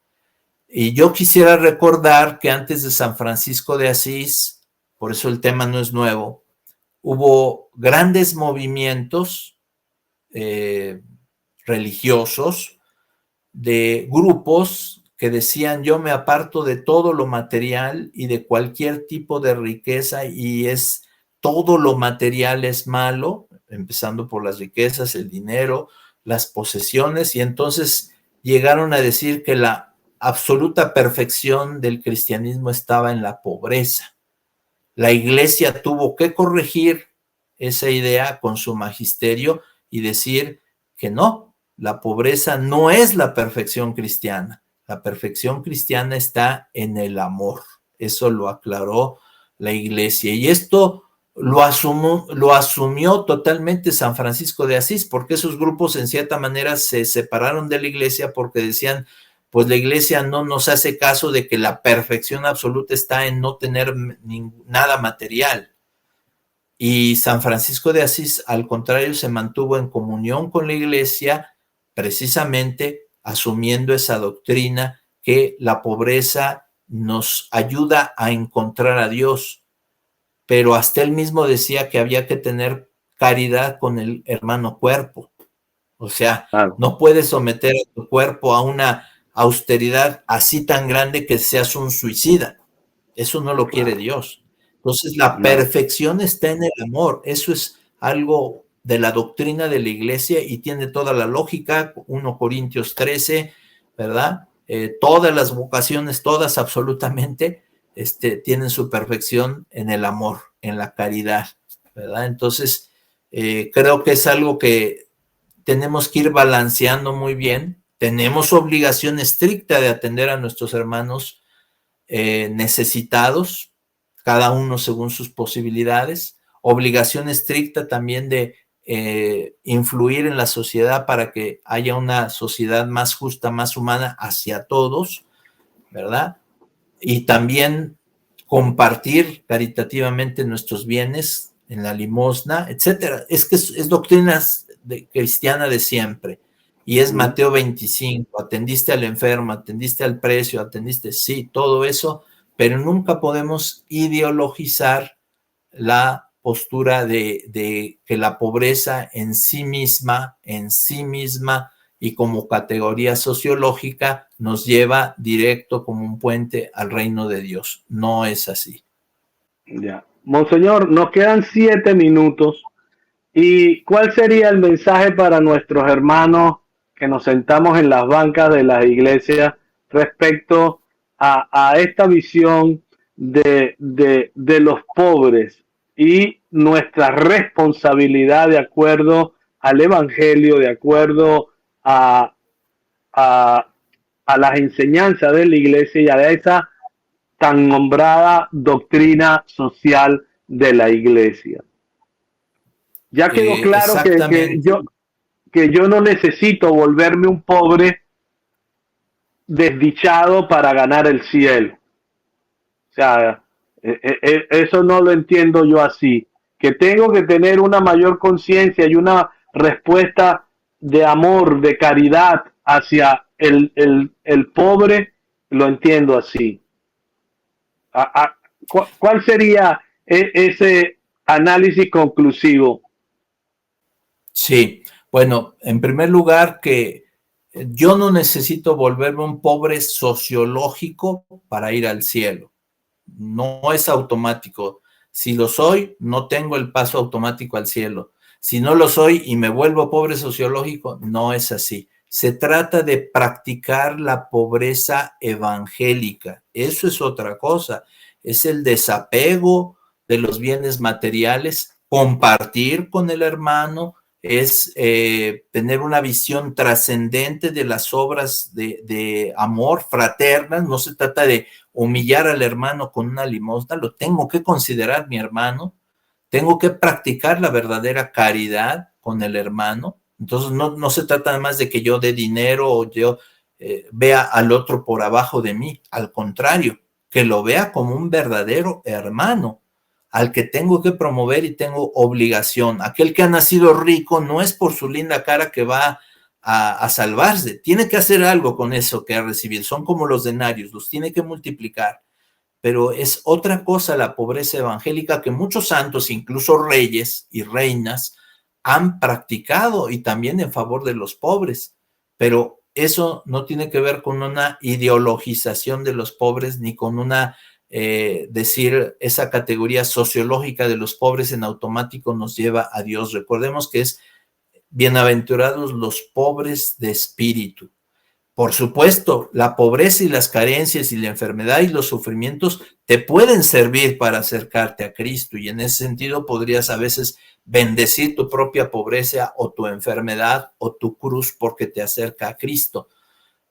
[SPEAKER 2] Y yo quisiera recordar que antes de San Francisco de Asís, por eso el tema no es nuevo, hubo grandes movimientos religiosos de grupos que decían: yo me aparto de todo lo material y de cualquier tipo de riqueza, y todo lo material es malo, empezando por las riquezas, el dinero, las posesiones, y entonces llegaron a decir que la absoluta perfección del cristianismo estaba en la pobreza. La Iglesia tuvo que corregir esa idea con su magisterio y decir que no, la pobreza no es la perfección cristiana. La perfección cristiana está en el amor. Eso lo aclaró la Iglesia. Y esto lo asumió totalmente San Francisco de Asís, porque esos grupos en cierta manera se separaron de la Iglesia porque decían: pues la Iglesia no nos hace caso de que la perfección absoluta está en no tener nada material. Y San Francisco de Asís, al contrario, se mantuvo en comunión con la Iglesia, precisamente asumiendo esa doctrina que la pobreza nos ayuda a encontrar a Dios. Pero hasta él mismo decía que había que tener caridad con el hermano cuerpo. O sea, claro, no puedes someter a tu cuerpo a una austeridad así tan grande que seas un suicida. Eso no lo quiere Dios. Entonces, la perfección está en el amor. Eso es algo de la doctrina de la Iglesia y tiene toda la lógica. 1 Corintios 13, ¿verdad? Todas las vocaciones, todas absolutamente, tienen su perfección en el amor, en la caridad, ¿verdad? Entonces, creo que es algo que tenemos que ir balanceando muy bien. Tenemos obligación estricta de atender a nuestros hermanos necesitados, cada uno según sus posibilidades. Obligación estricta también de influir en la sociedad para que haya una sociedad más justa, más humana hacia todos, ¿verdad? Y también compartir caritativamente nuestros bienes en la limosna, etcétera. Es que es doctrina cristiana de siempre. Y es Mateo 25, atendiste al enfermo, atendiste al precio, atendiste, sí, todo eso, pero nunca podemos ideologizar la postura de que la pobreza en sí misma y como categoría sociológica nos lleva directo como un puente al reino de Dios. No es así.
[SPEAKER 3] Ya. Monseñor, nos quedan 7 minutos. ¿Y cuál sería el mensaje para nuestros hermanos que nos sentamos en las bancas de las iglesias respecto a esta visión de los pobres y nuestra responsabilidad de acuerdo al Evangelio, de acuerdo a, a las enseñanzas de la iglesia y a esa tan nombrada doctrina social de la iglesia? Ya quedó claro que yo no necesito volverme un pobre desdichado para ganar el cielo. O sea, eso no lo entiendo yo así. Que tengo que tener una mayor conciencia y una respuesta de amor, de caridad hacia el pobre, lo entiendo así. ¿Cuál sería ese análisis conclusivo?
[SPEAKER 2] Sí, bueno, en primer lugar que yo no necesito volverme un pobre sociológico para ir al cielo. No es automático. Si lo soy, no tengo el paso automático al cielo. Si no lo soy y me vuelvo pobre sociológico, no es así. Se trata de practicar la pobreza evangélica. Eso es otra cosa. Es el desapego de los bienes materiales, compartir con el hermano, es tener una visión trascendente de las obras de amor fraternas. No se trata de humillar al hermano con una limosna, lo tengo que considerar mi hermano, tengo que practicar la verdadera caridad con el hermano. Entonces no se trata nada más de que yo dé dinero o yo vea al otro por abajo de mí, al contrario, que lo vea como un verdadero hermano, al que tengo que promover y tengo obligación. Aquel que ha nacido rico no es por su linda cara que va a salvarse, tiene que hacer algo con eso que ha recibido. Son como los denarios, los tiene que multiplicar. Pero es otra cosa la pobreza evangélica que muchos santos, incluso reyes y reinas, han practicado, y también en favor de los pobres. Pero eso no tiene que ver con una ideologización de los pobres ni con una decir esa categoría sociológica de los pobres en automático nos lleva a Dios. Recordemos que es bienaventurados los pobres de espíritu. Por supuesto, la pobreza y las carencias y la enfermedad y los sufrimientos te pueden servir para acercarte a Cristo, y en ese sentido podrías a veces bendecir tu propia pobreza o tu enfermedad o tu cruz porque te acerca a Cristo,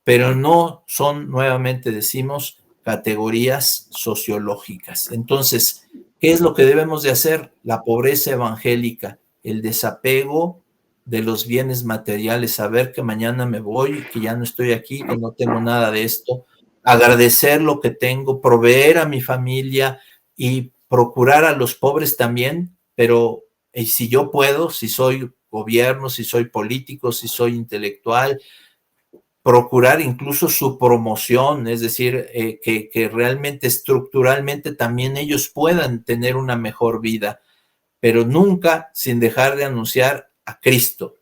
[SPEAKER 2] pero no son, nuevamente decimos, categorías sociológicas. Entonces, ¿qué es lo que debemos de hacer? La pobreza evangélica, el desapego de los bienes materiales, saber que mañana me voy, que ya no estoy aquí, que no tengo nada de esto, agradecer lo que tengo, proveer a mi familia y procurar a los pobres también, pero si yo puedo, si soy gobierno, si soy político, si soy intelectual, procurar incluso su promoción, es decir, que realmente estructuralmente también ellos puedan tener una mejor vida, pero nunca sin dejar de anunciar a Cristo,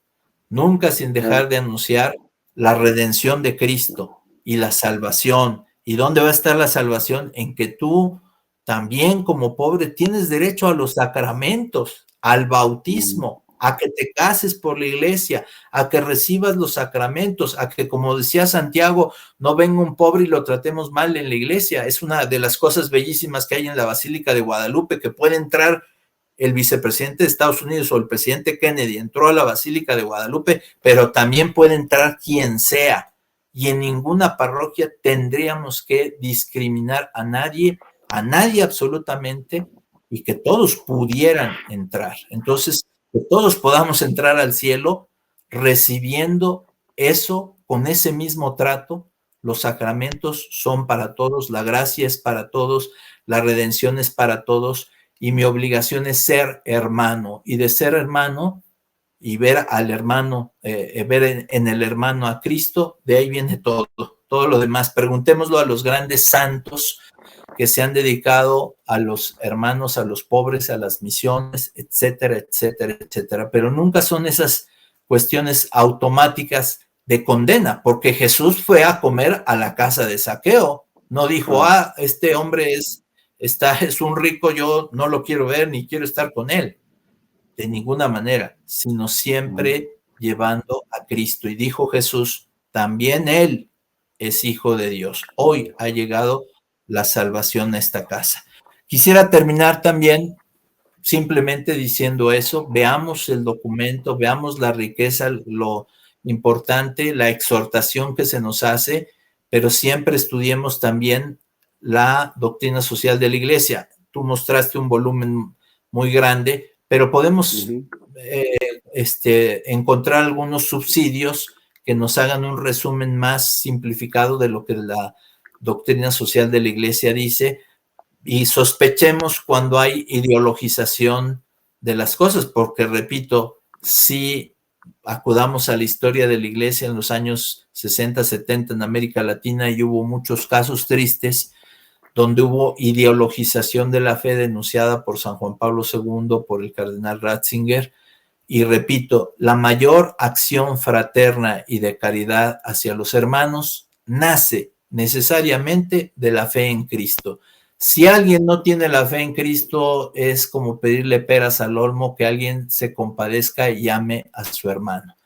[SPEAKER 2] nunca sin dejar de anunciar la redención de Cristo y la salvación. ¿Y dónde va a estar la salvación? En que tú también como pobre tienes derecho a los sacramentos, al bautismo, a que te cases por la iglesia, a que recibas los sacramentos, a que, como decía Santiago, no venga un pobre y lo tratemos mal en la iglesia. Es una de las cosas bellísimas que hay en la Basílica de Guadalupe, que puede entrar el vicepresidente de Estados Unidos o el presidente Kennedy, entró a la Basílica de Guadalupe, pero también puede entrar quien sea. Y en ninguna parroquia tendríamos que discriminar a nadie absolutamente, y que todos pudieran entrar. Entonces, que todos podamos entrar al cielo recibiendo eso, con ese mismo trato. Los sacramentos son para todos, la gracia es para todos, la redención es para todos, y mi obligación es ser hermano, y de ser hermano y ver al hermano, ver en el hermano a Cristo, de ahí viene todo lo demás. Preguntémoslo a los grandes santos que se han dedicado a los hermanos, a los pobres, a las misiones, etcétera, etcétera, etcétera. Pero nunca son esas cuestiones automáticas de condena, porque Jesús fue a comer a la casa de Zaqueo. No dijo, este hombre es es un rico, yo no lo quiero ver ni quiero estar con él, de ninguna manera, sino siempre llevando a Cristo. Y dijo Jesús, también él es hijo de Dios. Hoy ha llegado la salvación a esta casa. Quisiera terminar también simplemente diciendo eso. Veamos el documento, veamos la riqueza, lo importante, la exhortación que se nos hace, pero siempre estudiemos también la doctrina social de la Iglesia. Tú mostraste un volumen muy grande, pero podemos encontrar algunos subsidios que nos hagan un resumen más simplificado de lo que la doctrina social de la Iglesia dice, y sospechemos cuando hay ideologización de las cosas, porque repito, si acudamos a la historia de la Iglesia en los años 60, 70 en América Latina, y hubo muchos casos tristes donde hubo ideologización de la fe denunciada por San Juan Pablo II, por el cardenal Ratzinger. Y repito, la mayor acción fraterna y de caridad hacia los hermanos nace necesariamente de la fe en Cristo. Si alguien no tiene la fe en Cristo, es como pedirle peras al olmo, que alguien se compadezca y ame a su hermano.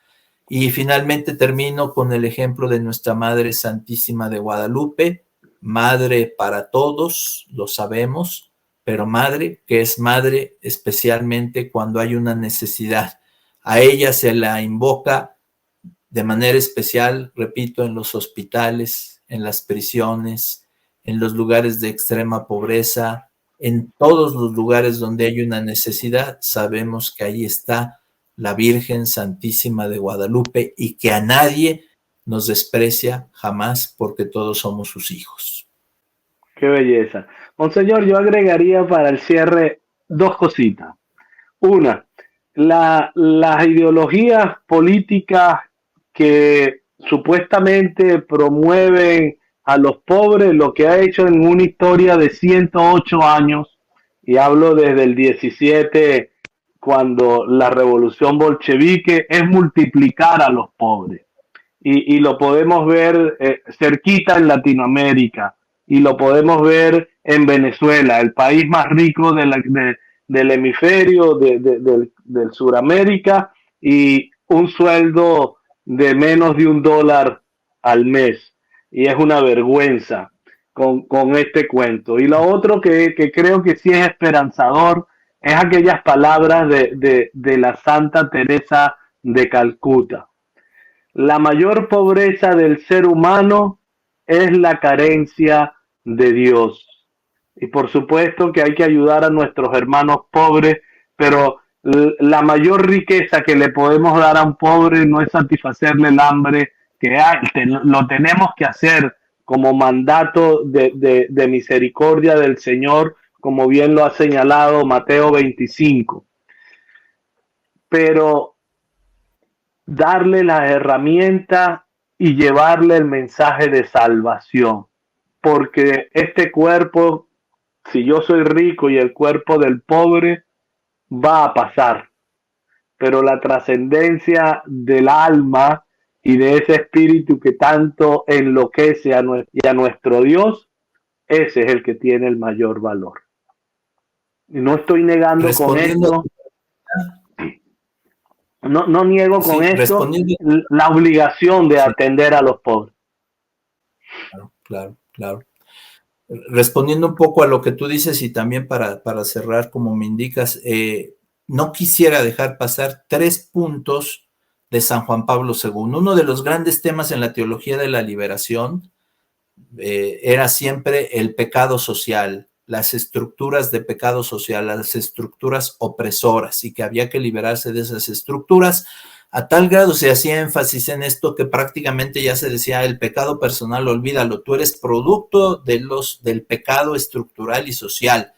[SPEAKER 2] Y finalmente termino con el ejemplo de nuestra Madre Santísima de Guadalupe, madre para todos, lo sabemos, pero madre que es madre especialmente cuando hay una necesidad. A ella se la invoca de manera especial, repito, en los hospitales, en las prisiones, en los lugares de extrema pobreza, en todos los lugares donde hay una necesidad. Sabemos que ahí está la Virgen Santísima de Guadalupe y que a nadie nos desprecia jamás, porque todos somos sus hijos.
[SPEAKER 3] Qué belleza. Monseñor, yo agregaría para el cierre dos cositas. Una, las ideologías políticas que supuestamente promueven a los pobres, lo que ha hecho en una historia de 108 años, y hablo desde el 17, cuando la revolución bolchevique, es multiplicar a los pobres. Y lo podemos ver cerquita en Latinoamérica, y lo podemos ver en Venezuela, el país más rico del hemisferio, del Suramérica, y un sueldo de menos de $1 al mes. Y es una vergüenza con este cuento. Y lo otro que creo que sí es esperanzador es aquellas palabras de la Santa Teresa de Calcuta. La mayor pobreza del ser humano es la carencia de Dios. Y por supuesto que hay que ayudar a nuestros hermanos pobres, pero la mayor riqueza que le podemos dar a un pobre no es satisfacerle el hambre que hay. Lo tenemos que hacer como mandato de misericordia del Señor, como bien lo ha señalado Mateo 25. Pero darle las herramientas y llevarle el mensaje de salvación, porque este cuerpo, si yo soy rico y el cuerpo del pobre, va a pasar, pero la trascendencia del alma y de ese espíritu que tanto enloquece a nuestro Dios, ese es el que tiene el mayor valor. Y no estoy negando con esto, no niego con esto la obligación de atender a los pobres.
[SPEAKER 2] Claro. Respondiendo un poco a lo que tú dices, y también para cerrar, como me indicas, no quisiera dejar pasar 3 puntos de San Juan Pablo II. Uno de los grandes temas en la teología de la liberación era siempre el pecado social, las estructuras de pecado social, las estructuras opresoras, y que había que liberarse de esas estructuras. A tal grado se hacía énfasis en esto que prácticamente ya se decía: el pecado personal, olvídalo, tú eres producto del pecado estructural y social.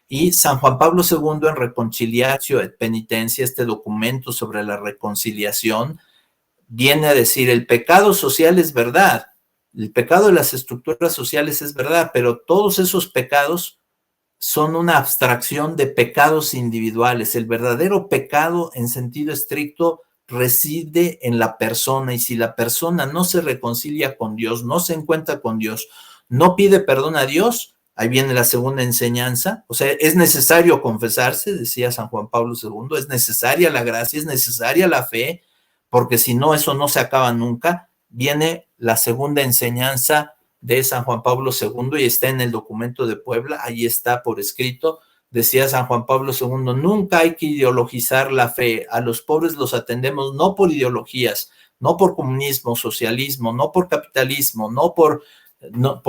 [SPEAKER 2] Y San Juan Pablo II, en Reconciliatio et Penitencia, este documento sobre la reconciliación, viene a decir: el pecado social es verdad, el pecado de las estructuras sociales es verdad, pero todos esos pecados son una abstracción de pecados individuales. El verdadero pecado en sentido estricto reside en la persona, y si la persona no se reconcilia con Dios, no se encuentra con Dios, no pide perdón a Dios, Ahí viene la segunda enseñanza. O sea, es necesario confesarse, decía San Juan Pablo II, es necesaria la gracia, es necesaria la fe, porque si no, eso no se acaba nunca. Viene la segunda enseñanza de San Juan Pablo II y está en el documento de Puebla, ahí está por escrito. Decía San Juan Pablo II, nunca hay que ideologizar la fe, a los pobres los atendemos no por ideologías, no por comunismo, socialismo, no por capitalismo, no por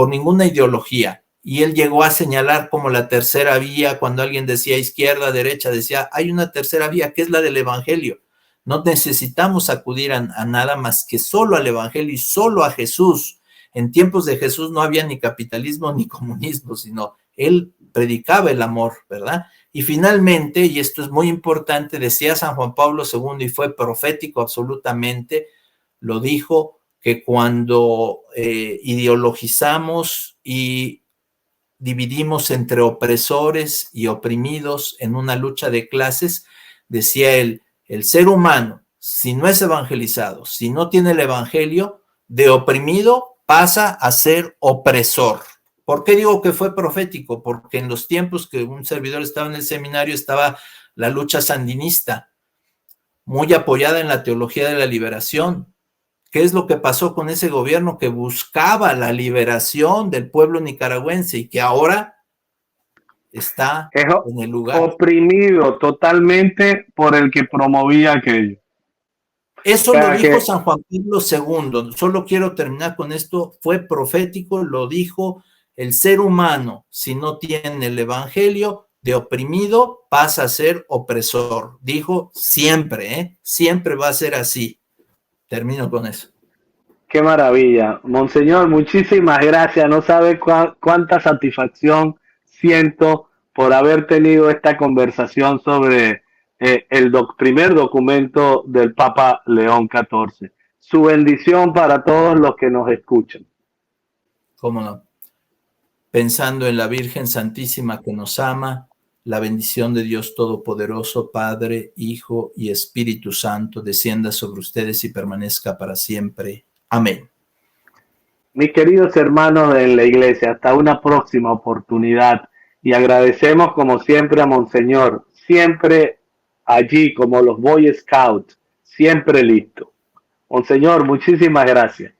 [SPEAKER 2] ninguna ideología. Y él llegó a señalar como la tercera vía, cuando alguien decía izquierda, derecha, decía, hay una tercera vía que es la del evangelio. No necesitamos acudir a nada más que solo al evangelio y solo a Jesús. En tiempos de Jesús no había ni capitalismo ni comunismo, sino él predicaba el amor, ¿verdad? Y finalmente, y esto es muy importante, decía San Juan Pablo II, y fue profético absolutamente, lo dijo, que cuando ideologizamos y dividimos entre opresores y oprimidos en una lucha de clases, decía él, el ser humano, si no es evangelizado, si no tiene el evangelio, de oprimido pasa a ser opresor. ¿Por qué digo que fue profético? Porque en los tiempos que un servidor estaba en el seminario estaba la lucha sandinista, muy apoyada en la teología de la liberación. ¿Qué es lo que pasó con ese gobierno que buscaba la liberación del pueblo nicaragüense y que ahora está en el lugar?
[SPEAKER 3] Oprimido totalmente por el que promovía aquello.
[SPEAKER 2] Eso lo dijo San Juan Pablo II. Solo quiero terminar con esto. Fue profético, lo dijo. El ser humano, si no tiene el evangelio, de oprimido pasa a ser opresor. Dijo siempre, siempre va a ser así. Termino con eso.
[SPEAKER 3] Qué maravilla. Monseñor, muchísimas gracias. No sabe cuánta satisfacción siento por haber tenido esta conversación sobre el primer documento del Papa León XIV. Su bendición para todos los que nos escuchan.
[SPEAKER 2] ¿Cómo no? Pensando en la Virgen Santísima que nos ama, la bendición de Dios Todopoderoso, Padre, Hijo y Espíritu Santo, descienda sobre ustedes y permanezca para siempre. Amén.
[SPEAKER 3] Mis queridos hermanos en la iglesia, hasta una próxima oportunidad. Y agradecemos como siempre a Monseñor, siempre allí como los Boy Scouts, siempre listo. Monseñor, muchísimas gracias.